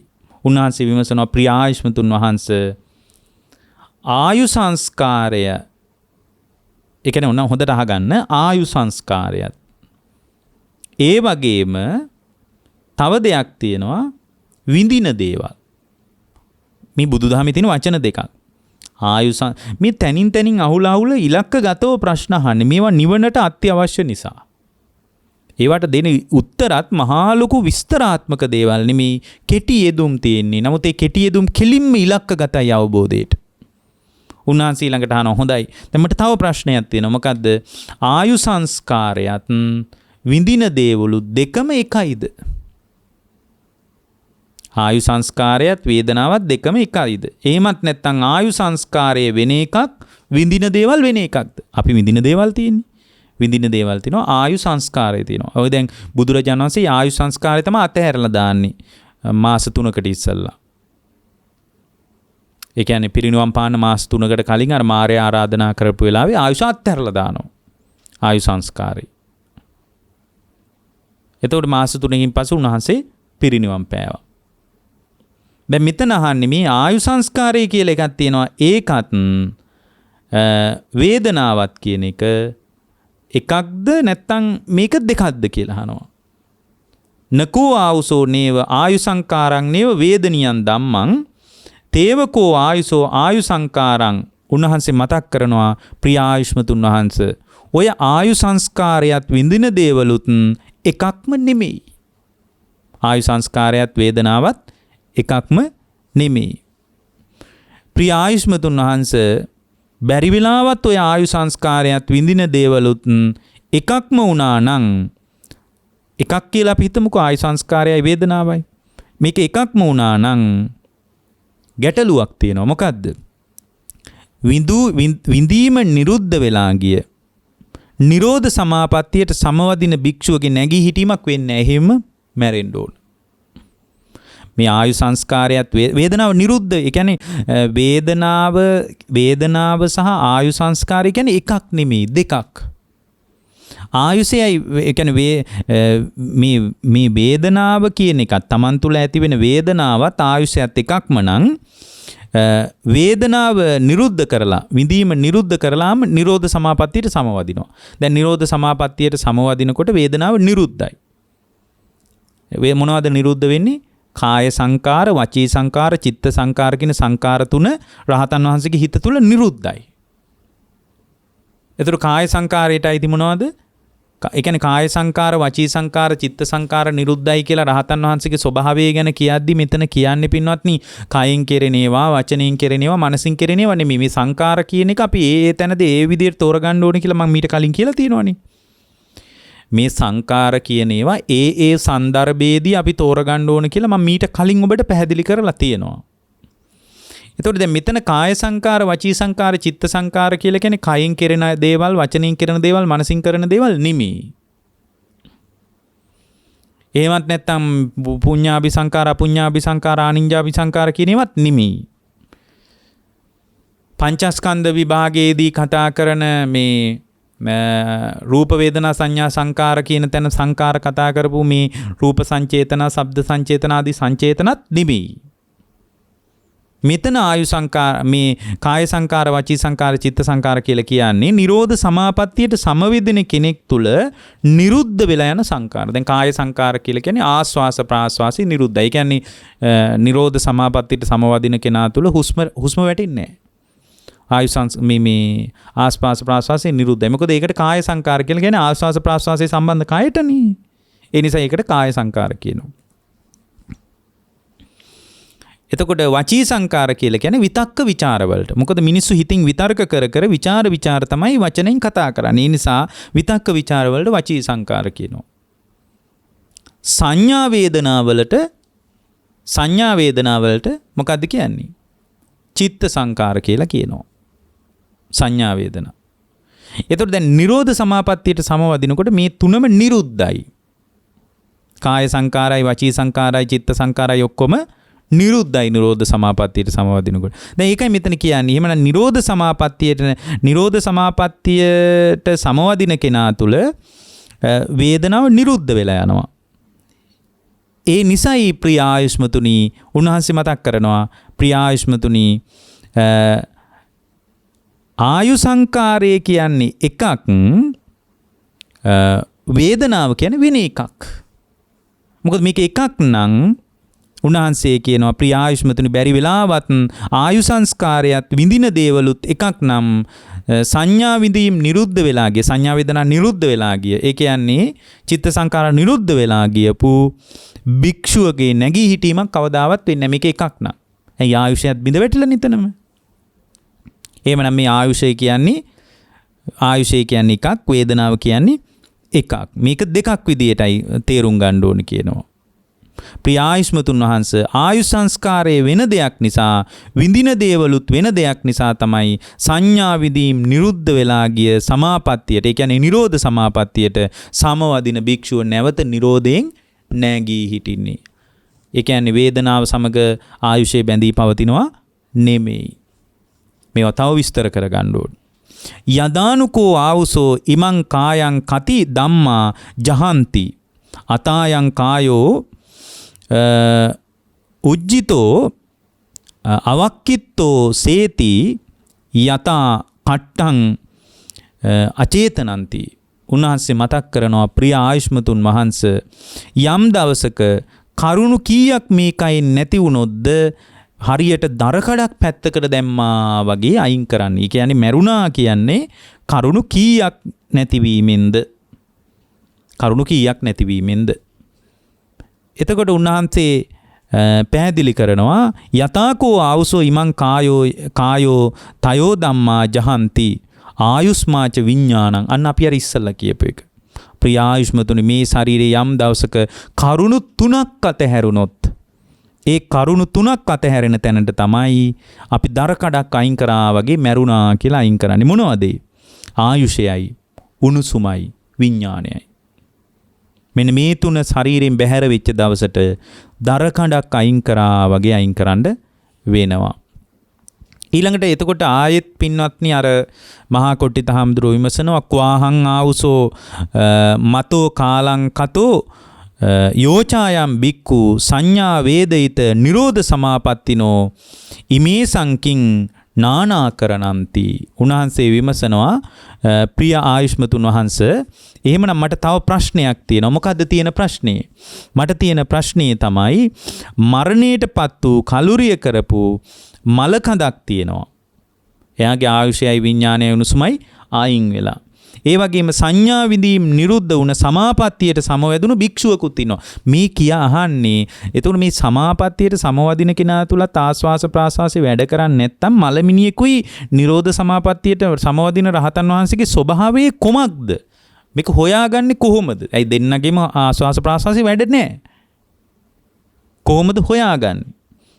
උන්වහන්සේ විමසනවා, ප්‍රිය ආයුෂ්මතුන් වහන්සේ, ආයු සංස්කාරය, ඒ කියන්නේ උන්ව හොඳට අහගන්න, ආයු සංස්කාරයත් ඒ වගේම තව දෙයක් තියෙනවා, විඳින දේවල්. මේ බුදුදහමේ තියෙන වචන දෙකක්. මේ තනින් තනින් අහුල ඉලක්කගතව ප්‍රශ්න අහන්නේ. මේවා නිවනට අත්‍යවශ්‍ය නිසා. ඒවට දෙන උත්තරත් මහා ලොකු විස්තරාත්මක දේවල් නෙමේ, කෙටි යෙදුම් තියෙන්නේ. නමුත් ඒ කෙටි යෙදුම් කෙලින්ම ඉලක්කගතයි අවබෝධයට. උන්වහන්සේ ළඟට අහනවා, හොඳයි, දැන් මට තව ප්‍රශ්නයක් තියෙනවා. මොකද්ද? ආයු සංස්කාරයත් විඳින දේවලු දෙකම එකයිද? ආයු සංස්කාරයත් වේදනාවත් දෙකම එකයිද? එහෙමත් නැත්නම් ආයු සංස්කාරය වෙන එකක්, විඳින දේවල් වෙන එකක්ද? අපි විඳින දේවල් තියෙන්නේ. විඳින දේවල් තියෙනවා, ආයු සංස්කාරය තියෙනවා. ඔය දැන් බුදුරජාණන් වහන්සේ ආයු සංස්කාරය තමයි අතහැරලා දාන්නේ මාස 3කට ඉස්සෙල්ලා. ඒ කියන්නේ පිරිනිවන් පාන මාස 3කට කලින් අර මාර්යා ආරාධනා කරපු වෙලාවේ ආයුෂ අතහැරලා දානවා. ආයු සංස්කාරය. එතකොට මාස 3කින් පස්සේ උන්වහන්සේ පිරිනිවන් පෑවා. දැන් මෙතන අහන්නේ මේ ආයු සංස්කාරය කියලා එකක් තියෙනවා. ඒකත් වේදනාවත් කියන එක එකක්ද නැත්නම් මේක දෙකක්ද කියලා අහනවා. නකෝ ආවුසෝ නේව ආයු සංකාරං නේව වේදනියන් ධම්මං තේවකෝ ආයුසෝ ආයු සංකාරං. උන්වහන්සේ මතක් කරනවා, ප්‍රිය ආයුෂ්මතුන් වහන්සේ, ඔය ආයු සංස්කාරයත් විඳින දේවලුත් එකක්ම නෙමෙයි. ආයු සංස්කාරයත් වේදනාවත් එකක්ම නෙමෙයි. ප්‍රිය ආයුෂ්මතුන් වහන්සේ, බැරි වෙලාවත් ඔය ආයු සංස්කාරයත් විඳින දේවලුත් එකක්ම වුණා නම්, එකක් කියලා අපි හිතමුකෝ, ආයු සංස්කාරයයි වේදනාවයි. මේක එකක්ම වුණා නම් ගැටලුවක් තියෙනවා. මොකද්ද? විඳීම නිරුද්ධ වෙලා ගිය නිරෝධ සමාපත්තියට සමවදින භික්ෂුවගේ නැගී හිටීමක් වෙන්නේ නැහැ. එහෙම මැරෙන්න ඕන. මේ ආයු සංස්කාරයත් වේදනාව නිරුද්ධ. ඒ කියන්නේ වේදනාව සහ ආයු සංස්කාරය කියන්නේ එකක් නෙමෙයි, දෙකක්. ආයුසයයි, ඒ කියන්නේ මේ වේදනාව කියන එකත් Taman තුල ඇති වෙන වේදනාවත් ආයුසයත් එකක්ම නම්, වේදනාව නිරුද්ධ කරලා, විඳීම නිරුද්ධ කරලාම නිරෝධ සමාපත්තියට සමවදිනවා. දැන් නිරෝධ සමාපත්තියට සමවදිනකොට වේදනාව නිරුද්ධයි. මොනවද නිරුද්ධ වෙන්නේ? කාය සංකාර, වචී සංකාර, චිත්ත සංකාර කියන සංකාර තුන රහතන් වහන්සේගේ හිත තුල නිරුද්ධයි. ඒතර කාය සංකාරයට අයිති මොනවද? ඒ කියන්නේ කාය සංකාර, වචී සංකාර, චිත්ත සංකාර නිරුද්ධයි කියලා රහතන් වහන්සේගේ ස්වභාවය ගැන කියද්දි මෙතන කියන්නේ පින්වත්නි, කයෙන් කෙරෙනේවා, වචනයෙන් කෙරෙනේවා, මනසින් කෙරෙනේවා නෙමෙයි. මේ සංකාර කියන එක අපි ඒ තැනදී ඒ විදිහට තෝරගන්න ඕනේ කියලා මම මීට කලින් කියලා තියෙනවනේ. මේ සංකාර කියන ඒවා ඒ සන්දර්භයේදී අපි තෝරගන්න ඕන කියලා මම මීට කලින් ඔබට පැහැදිලි කරලා තියෙනවා. එතකොට දැන් මෙතන කාය සංකාර, වචී සංකාර, චිත්ත සංකාර කියලා කියන්නේ කයින් කෙරෙන දේවල්, වචනෙන් කෙරෙන දේවල්, මනසින් කරන දේවල් නෙමෙයි. එහෙමත් නැත්නම් පුඤ්ඤාභි සංකාර, අපුඤ්ඤාභි සංකාර, ආනිඤ්ඤාභි සංකාර කියන ඒවාත් නෙමෙයි. පංචස්කන්ධ විභාගයේදී කතා කරන මේ රූප වේදනා සංඥා සංකාර කියන තැන සංකාර කතා කරපු මේ රූප සංචේතන, ශබ්ද සංචේතන ආදී සංචේතනත් නෙමෙයි. මෙතන ආයු සංකාර මේ කාය සංකාර වචී සංකාර චිත්ත සංකාර කියලා කියන්නේ නිරෝධ සමාපත්තියට සමවැදෙන කෙනෙක් තුල නිරුද්ධ වෙලා යන සංකාර. දැන් කාය සංකාර කියලා කියන්නේ ආස්වාස ප්‍රාස්වාසී නිරුද්ධයි. ඒ කියන්නේ නිරෝධ සමාපත්තියට සමවදින කෙනා තුල හුස්ම වැටෙන්නේ නැහැ. මේ ආස්වාස ප්‍රාස්වාසී නිරුද්ධයි. මොකද ඒකට කාය සංකාර කියලා කියන්නේ ආස්වාස ප්‍රාස්වාසී සම්බන්ධ කායටනේ. ඒ නිසා ඒකට කාය සංකාර කියනවා. එතකොට වචී සංකාර කියලා කියන්නේ විතක්ක ਵਿਚාර වලට. මොකද මිනිස්සු හිතින් විතර්ක කර විචාර තමයි වචනෙන් කතා කරන්නේ. ඒ නිසා විතක්ක ਵਿਚාර වලට වචී සංකාර කියනවා. සංඥා වේදනා වලට මොකද්ද කියන්නේ? චිත්ත සංකාර කියලා කියනවා. සංඥා වේදනා. එතකොට දැන් නිරෝධ සමාපත්තියට සමවදිනකොට මේ තුනම නිරුද්ධයි. කාය සංකාරයි වචී සංකාරයි චිත්ත සංකාරයි ඔක්කොම නිරුද්ධයි නිරෝධ සමාපත්තියට සමවදිනකොට. දැන් ඒකයි මෙතන කියන්නේ. එහෙමනම් නිරෝධ සමාපත්තියට සමවදින කෙනා තුල වේදනාව නිරුද්ධ වෙලා යනවා. ඒ නිසයි ප්‍රිය ආයුෂ්මතුනි උන්වහන්සේ මතක් කරනවා ප්‍රිය ආයුෂ්මතුනි ආයු සංකාරය කියන්නේ එකක්, වේදනාව කියන්නේ වෙන එකක්. මොකද මේක එකක් නම් උන්වහන්සේ කියනවා ප්‍රිය ආයුෂ්මතුනි බැරි වෙලාවත් ආයු සංස්කාරයත් විඳින දේවලුත් එකක් නම් සංඥා විඳීම් නිරුද්ධ වෙලා ගිය, සංඥා වේදනා නිරුද්ධ වෙලා ගිය, ඒ කියන්නේ චිත්ත සංකාර නිරුද්ධ වෙලා ගියපු භික්ෂුවගේ නැගී හිටීමක් කවදාවත් වෙන්නේ නැහැ. මේක එකක් නම්. ඇයි ආයුෂයත් බිඳ වැටිලා නිතනම. එහෙමනම් මේ ආයුෂය කියන්නේ එකක්, වේදනාව කියන්නේ එකක්. මේක දෙකක් විදියටයි තේරුම් ගන්න ඕනේ කියනවා. ප්‍රිය ආයුෂ්මතුන් වහන්සේ ආයු සංස්කාරයේ වෙන දෙයක් නිසා විඳින දේවලුත් වෙන දෙයක් නිසා තමයි සංඥා විදීම් නිරුද්ධ වෙලා ගිය සමාපත්තියට, ඒ කියන්නේ නිරෝධ සමාපත්තියට සමවදින භික්ෂුව නැවත නිරෝධයෙන් නැගී හිටින්නේ. ඒ කියන්නේ වේදනාව සමග ආයුෂේ බැඳී පවතිනවා නෙමෙයි. මේවා තව විස්තර කරගන්න ඕනේ. යදානුකෝ ආවුසෝ ඉමං කායං කති ධම්මා ජහන්ති අතායං කායෝ උජ්ජිතෝ අවක්කිත්තෝ සේති යතා කට්ටං අචේතනන්ති. උන්වහන්සේ මතක් කරනවා ප්‍රිය ආයුෂ්මතුන් වහන්සේ යම් දවසක කරුණු කීයක් මේකයි නැති වුණොත්ද හරියට දරකඩක් පැත්තකට දැම්මා වගේ අයින් කරන්න. ඒ කියන්නේ මරුණා කියන්නේ කරුණු කීයක් නැතිවීමෙන්ද. එතකොට උන්වහන්සේ පැහැදිලි කරනවා යතාකෝ ආවුසෝ ඉමං කායෝ තයෝ ධම්මා ජහන්ති ආයුස්මාච විඥානං. අන්න අපි අර ඉස්සල්ලා කියපු එක. ප්‍රිය ආයුෂ්මතුනි මේ ශරීරයේ යම් දවසක කරුණු තුනක් අතහැරුණොත්, ඒ කරුණු තුනක් අතහැරෙන තැනට තමයි අපි දරකඩක් අයින් කරා වගේ මැරුණා කියලා අයින් කරන්නේ. මොනවද? ආයුෂයයි, උණුසුමයි, විඥානයයි. මෙන්න මේ තුන ශරීරයෙන් බැහැර වෙච්ච දවසට දරකඩක් අයින් කරා වගේ අයින් කරන්න වෙනවා. ඊළඟට එතකොට ආයෙත් පින්වත්නි අර මහා කොට්ටිත හාමුදුරුවෝ විමසනවා ක්වාහං ආවුසෝ මතෝ කාලං කතෝ යෝචායම් බික්කු සංඥා වේදිත නිරෝධ සමාපත්තිනෝ ඉමේ සංකින් නානාකරණන්ති. උන්වහන්සේ විමසනවා ප්‍රිය ආයුෂ්මතුන් වහන්සේ එහෙමනම් මට තව ප්‍රශ්නයක් තියෙනවා. මොකද්ද තියෙන ප්‍රශ්නේ? මට තියෙන ප්‍රශ්නේ තමයි මරණයටපත් වූ කලුරිය කරපු මලකඳක් තියෙනවා. එයාගේ ආයුෂයයි විඥානයයි උණුසුමයි ආයින් වෙලා. ඒ වගේම සංඥා විදීම් නිරුද්ධ වුණ සමාපත්තියට සමවැදුණු භික්ෂුවකුත් ඉන්නවා. මේ කියා අහන්නේ එතකොට මේ සමාපත්තියට සමවදින කෙනා තුලත් ආස්වාස ප්‍රාස්වාසය වැඩ කරන්නේ නැත්නම් මලමිනියෙකුයි නිරෝධ සමාපත්තියට සමවදින රහතන් වහන්සේගේ ස්වභාවය කොමක්ද? මේක හොයාගන්නේ කොහොමද? ඇයි දෙන්නගෙම ආස්වාස ප්‍රාස්වාසය වැඩ නැහැ? කොහොමද හොයාගන්නේ?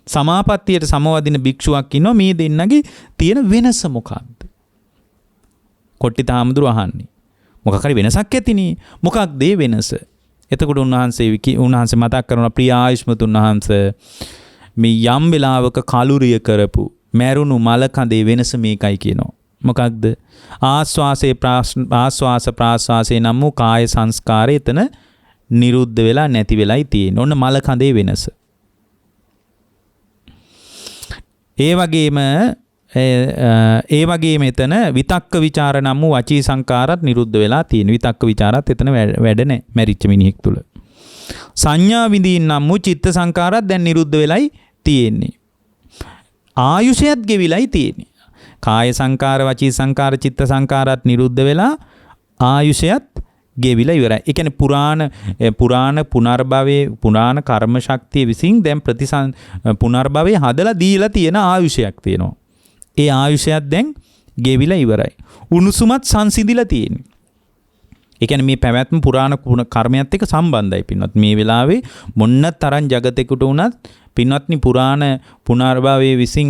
සමාපත්තියට සමවදින භික්ෂුවක් ඉන්නවා. මේ දෙන්නගේ තියෙන වෙනස මොකක්ද? කොට්ටිත හාමුදුරුවෝ අහන්නේ. මොකක් හරි වෙනසක් ඇතිනේ. මොකක්ද ඒ වෙනස? එතකොට උන්වහන්සේ මතක් කරනවා ප්‍රිය ආයුෂ්මතුන් වහන්සේ මේ යම් වෙලාවක කලුරිය කරපු මැරුණු මල කඳේ වෙනස මේකයි කියනවා. මොකක්ද? ආස්වාස ප්‍රාස්වාසයේ නම් වූ කාය සංස්කාරය එතන නිරුද්ධ වෙලා නැති වෙලයි තියෙන්නේ. ඔන්න මල කඳේ වෙනස. ඒ වගේම එතන විතක්ක ਵਿਚාර නම් වූ වචී සංකාරات නිරුද්ධ වෙලා තියෙන. විතක්ක ਵਿਚාරات එතන වැඩ නැහැ මැරිච්ච මිනිහෙක් තුල. සංඥා විඳින් නම් වූ චිත්ත සංකාරات දැන් නිරුද්ධ වෙලයි තියෙන්නේ. ආයුෂයත් ගෙවිලයි තියෙන්නේ. කාය සංකාර, වචී සංකාර, චිත්ත සංකාරات නිරුද්ධ වෙලා ආයුෂයත් ගෙවිලා ඉවරයි. ඒ කියන්නේ පුරාණ පුනර්භවයේ පුරාණ කර්ම ශක්තිය විසින් දැන් පුනර්භවයේ හදලා දීලා තියෙන ආයුෂයක් තියෙනවා. ඒ ආයුෂයත් දැන් ගෙවිලා ඉවරයි. උණුසුමත් සංසිඳිලා තියෙන්නේ. ඒ කියන්නේ මේ පැවැත්ම පුරාණ කර්මයත් එක්ක සම්බන්ධයි පින්වත්. මේ වෙලාවේ මොන්න තරම් జగතෙකුට වුණත් පින්වත්නි පුරාණ පුනර්භවයේ විසින්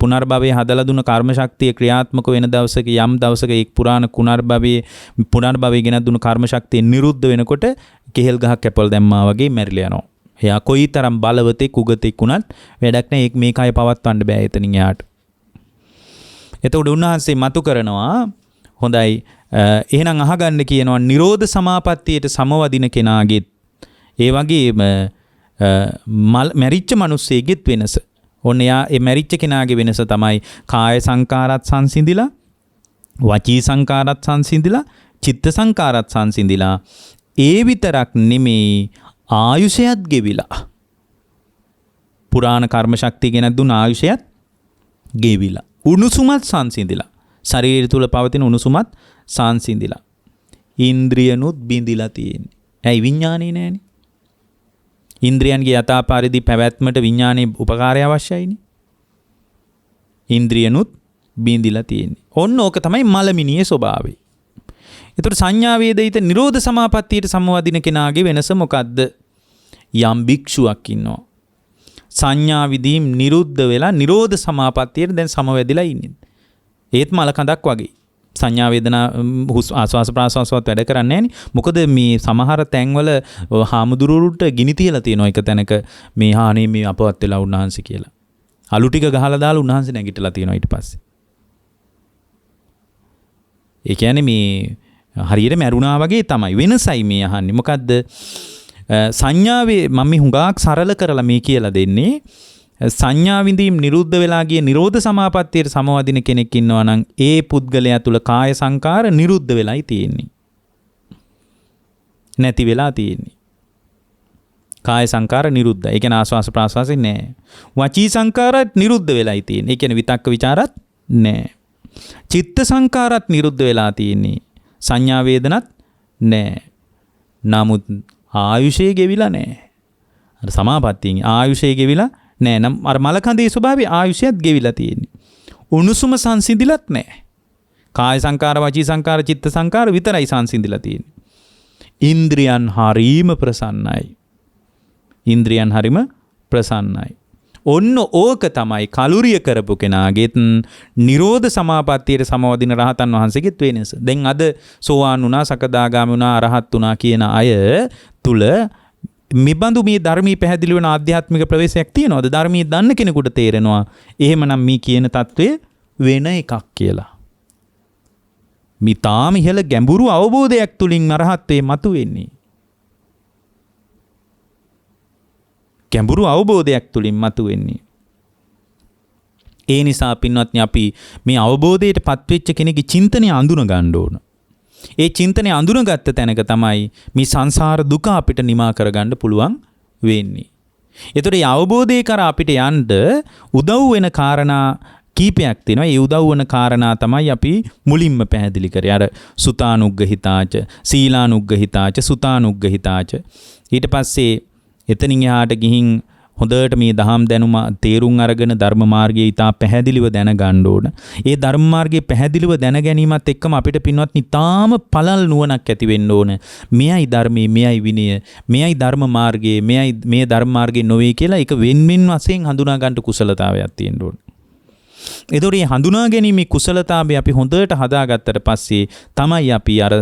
පුනර්භවයේ හදලා දුන්න කර්ම ශක්තිය ක්‍රියාත්මක වෙන දවසක යම් දවසක ඒ පුරාණ පුනර්භවයේ ගෙන දුන්න කර්ම ශක්තිය නිරුද්ධ වෙනකොට කෙහෙල් ගහක් කැපවල දැම්මා වගේ මැරිලා යනවා. එයා කොයිතරම් බලවතෙක් උගතෙක් වුණත් වැඩක් නැහැ. මේ කය පවත්වන්න බෑ එතනින් එයාට. එතකොට උන්වහන්සේ මතු කරනවා හොඳයි එහෙනම් අහගන්න කියනවා නිරෝධ සමාපත්තියට සමවදින කෙනාගෙත් ඒ වගේම මැරිච්ච මිනිස්සෙගෙත් වෙනස. ඔන්න යා ඒ මැරිච්ච කෙනාගේ වෙනස තමයි කාය සංකාරات සංසිඳිලා, වචී සංකාරات සංසිඳිලා, චිත්ත සංකාරات සංසිඳිලා. ඒ විතරක් නෙමේ ආයුෂයත් ගෙවිලා. පුරාණ කර්ම ශක්තිය ගෙන දුන්න ආයුෂයත් ගෙවිලා. උණුසුමත් සංසිඳිලා. ශරීරය තුල පවතින උණුසුමත් සංසිඳිලා. ඉන්ද්‍රියනුත් බිඳිලා තියෙන්නේ. ඇයි විඥානේ නැහැනේ? ඉන්ද්‍රියන්ගේ යථාපරිදි පැවැත්මට විඥානයේ උපකාරය අවශ්‍යයිනේ. ඉන්ද්‍රියනුත් බිඳිලා තියෙන්නේ. ඔන්න ඕක තමයි මලමිනියේ ස්වභාවය. ඒතර සංඥා වේදිත නිරෝධ සමාපත්තියට සමවදින කෙනාගේ වෙනස මොකද්ද? යම් භික්ෂුවක් ඉන්නවා. සංඥා විදීම් නිරුද්ධ වෙලා නිරෝධ සමාපත්තියට දැන් සමවැදිලා ඉන්නේ. ඒත් මල කඳක් වගේ. සංඥා වේදනා ආස්වාස ප්‍රාස්වාසවත් වැඩ කරන්නේ නැහනේ. මොකද මේ සමහර තැන්වල හාමුදුරුවරුන්ට ගිනි තියලා තියෙනවා එක තැනක මේ හානේ මේ අපවත් වෙලා උන්වහන්සේ කියලා. අලු ටික ගහලා දාලා උන්වහන්සේ නැගිටලා තියෙනවා ඊට පස්සේ. ඒ කියන්නේ මේ හරියට මැරුණා වගේ තමයි. වෙනසයි මේ අහන්නේ. මොකද්ද? සංඥාවේ මම මේ හුඟක් සරල කරලා මේ කියලා දෙන්නේ. සංඥා විඳීම් නිරුද්ධ වෙලා ගිය නිරෝධ සමාපත්තියට සමවදින කෙනෙක් ඉන්නවා නම් ඒ පුද්ගලයා තුල කාය සංකාර නිරුද්ධ වෙලයි තියෙන්නේ. නැති වෙලා තියෙන්නේ. කාය සංකාර නිරුද්ධයි. ඒ කියන්නේ ආස්වාස ප්‍රාස්වාසෙ නැහැ. වචී සංකාරත් නිරුද්ධ වෙලයි තියෙන්නේ. ඒ කියන්නේ විතක්ක ਵਿਚාරත් නැහැ. චිත්ත සංකාරත් නිරුද්ධ වෙලා තියෙන්නේ. සංඥා වේදනත් නැහැ. නමුත් ආයුෂය ගෙවිලා නැහැ. අර සමාපත්තියෙන් ආයුෂය ගෙවිලා නෑ. නම් අර මලකඳේ ස්වභාවය ආයුෂයත් ගෙවිලා තියෙන්නේ. උණුසුම සංසිඳිලත් නෑ. කාය සංකාර, වචී සංකාර, චිත්ත සංකාර විතරයි සංසිඳිලා තියෙන්නේ. ඉන්ද්‍රියන් හරීම ප්‍රසන්නයි. ඉන්ද්‍රියන් හරීම ප්‍රසන්නයි. ඔන්න ඕක තමයි කලුරිය කරපු කෙනාගෙත් නිරෝධ සමාපත්තියට සමවදින රහතන් වහන්සේගෙත් වෙනස. දැන් අද සෝවාන් වුණා, සකදාගාමී වුණා, අරහත් වුණා කියන අය තුල මෙබඳු මේ ධර්මී පැහැදිලි වෙන ආධ්‍යාත්මික ප්‍රවේශයක් තියෙනවද? ධර්මී දන්න කෙනෙකුට තේරෙනවා එහෙමනම් මේ කියන தત્ත්වය වෙන එකක් කියලා. මේ තාම ඉහළ ගැඹුරු අවබෝධයක් තුලින් අරහත්ත්වේ මතුවෙන්නේ. ගැඹුරු අවබෝධයක් තුලින් මතුවෙන්නේ. ඒ නිසා පින්වත්නි අපි මේ අවබෝධයට පත්වෙච්ච කෙනෙකුගේ චින්තනය අඳුන ගන්න ඕන. ඒ චින්තනය අඳුනගත්ත තැනක තමයි මේ සංසාර දුක අපිට නිමා කරගන්න පුළුවන් වෙන්නේ. ඒතර මේ අවබෝධය කරා අපිට යන්න උදව් වෙන කාරණා කීපයක් තියෙනවා. ඒ උදව් වෙන කාරණා තමයි අපි මුලින්ම පැහැදිලි කරේ. අර සුතානුග්ගහිතාච, සීලානුග්ගහිතාච, සුතානුග්ගහිතාච. ඊට පස්සේ එතනින් එහාට ගිහින් හොඳට මේ දහම් දැනුම තේරුම් අරගෙන ධර්ම මාර්ගයේ ඊටා පැහැදිලිව දැනගන්න ඕන. ඒ ධර්ම මාර්ගයේ පැහැදිලිව දැන ගැනීමත් එක්කම අපිට පින්වත්නි තාම පළල් නුවණක් ඇති වෙන්න ඕන. මෙයයි ධර්මයේ, මෙයයි විනය, මෙයයි ධර්ම මාර්ගයේ, මෙයයි මේ ධර්ම මාර්ගයේ නොවේ කියලා ඒක වෙන්වෙන් වශයෙන් හඳුනා ගන්න කුසලතාවයක් තියෙන්න ඕන. ඒතකොට මේ හඳුනා ගැනීමේ කුසලතාවය අපි හොඳට හදාගත්තට පස්සේ තමයි අපි අර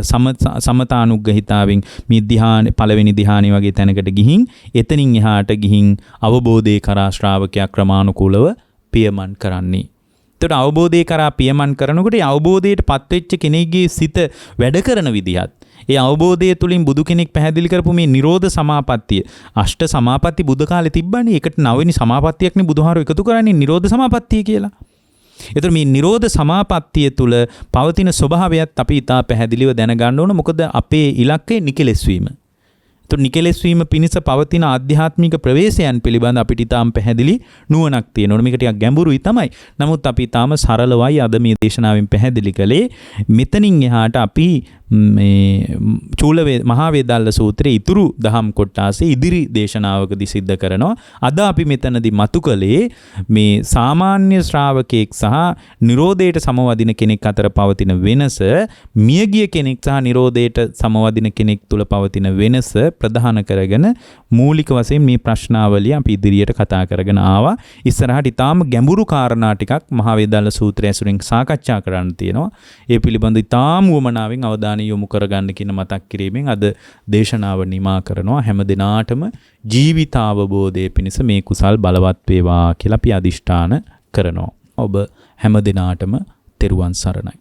සමතානුග්ගහිතාවෙන් මේ ධ්‍යාන පළවෙනි ධ්‍යානෙ වගේ තැනකට ගිහින් එතනින් එහාට ගිහින් අවබෝධය කරා ශ්‍රාවකයා ක්‍රමානුකූලව පියමන් කරන්නේ. එතකොට අවබෝධය කරා පියමන් කරනකොට ඒ අවබෝධයට පත්වෙච්ච කෙනෙක්ගේ සිත වැඩ කරන විදිහත් ඒ අවබෝධය තුළින් බුදු කෙනෙක් පැහැදිලි කරපු මේ නිරෝධ සමාපත්තිය අෂ්ට සමාපatti බුද්ධ කාලේ තිබ්බනේ. ඒකට නවවෙනි සමාපත්තියක්නේ බුදුහාරෝ එකතු කරන්නේ නිරෝධ සමාපත්තිය කියලා. එතකොට මේ නිරෝධ සමාපත්තිය තුළ පවතින ස්වභාවයත් අපි ඉතා පැහැදිලිව දැනගන්න ඕන. මොකද අපේ ඉලක්කය නිකලෙස් වීම. එතකොට නිකලෙස් වීම පිණිස පවතින ආධ්‍යාත්මික ප්‍රවේශයන් පිළිබඳ අපිට ඊටාම් පැහැදිලි නුවණක් තියෙනවා. මේක ටිකක් ගැඹුරුයි තමයි. නමුත් අපි ඊටාම සරලවයි අද මේ දේශනාවෙන් පැහැදිලි කළේ. මෙතනින් එහාට අපි මේ මහා වේදාල්ල සූත්‍රයේ ඉතුරු දහම් කොටාසේ ඉදිරි දේශනාවකදී සිද්ධ කරනවා. අද අපි මෙතනදී මතු කළේ මේ සාමාන්‍ය ශ්‍රාවකෙක් සහ නිරෝධයට සමවදින කෙනෙක් අතර පවතින වෙනස, මියගිය කෙනෙක් සහ නිරෝධයට සමවදින කෙනෙක් තුල පවතින වෙනස ප්‍රධාන කරගෙන මූලික වශයෙන් මේ ප්‍රශ්නාවලිය අපි ඉදිරියට කතා කරගෙන ආවා. ඉස්සරහට ඊටාම ගැඹුරු කාරණා ටිකක් මහා වේදාල්ල සූත්‍රය ඇසුරින් සාකච්ඡා කරන්න තියෙනවා. ඒ පිළිබඳ ඊටාම වමනාවෙන් අවධානය යොමු කරගන්න කියන මතක් කිරීමෙන් අද දේශනාව නිමා කරනවා. හැම දිනාටම ජීවිතාවබෝධය පිණිස මේ කුසල් බලවත් වේවා කියලා අපි අදිෂ්ඨාන කරනවා. ඔබ හැම දිනාටම තෙරුවන් සරණයි.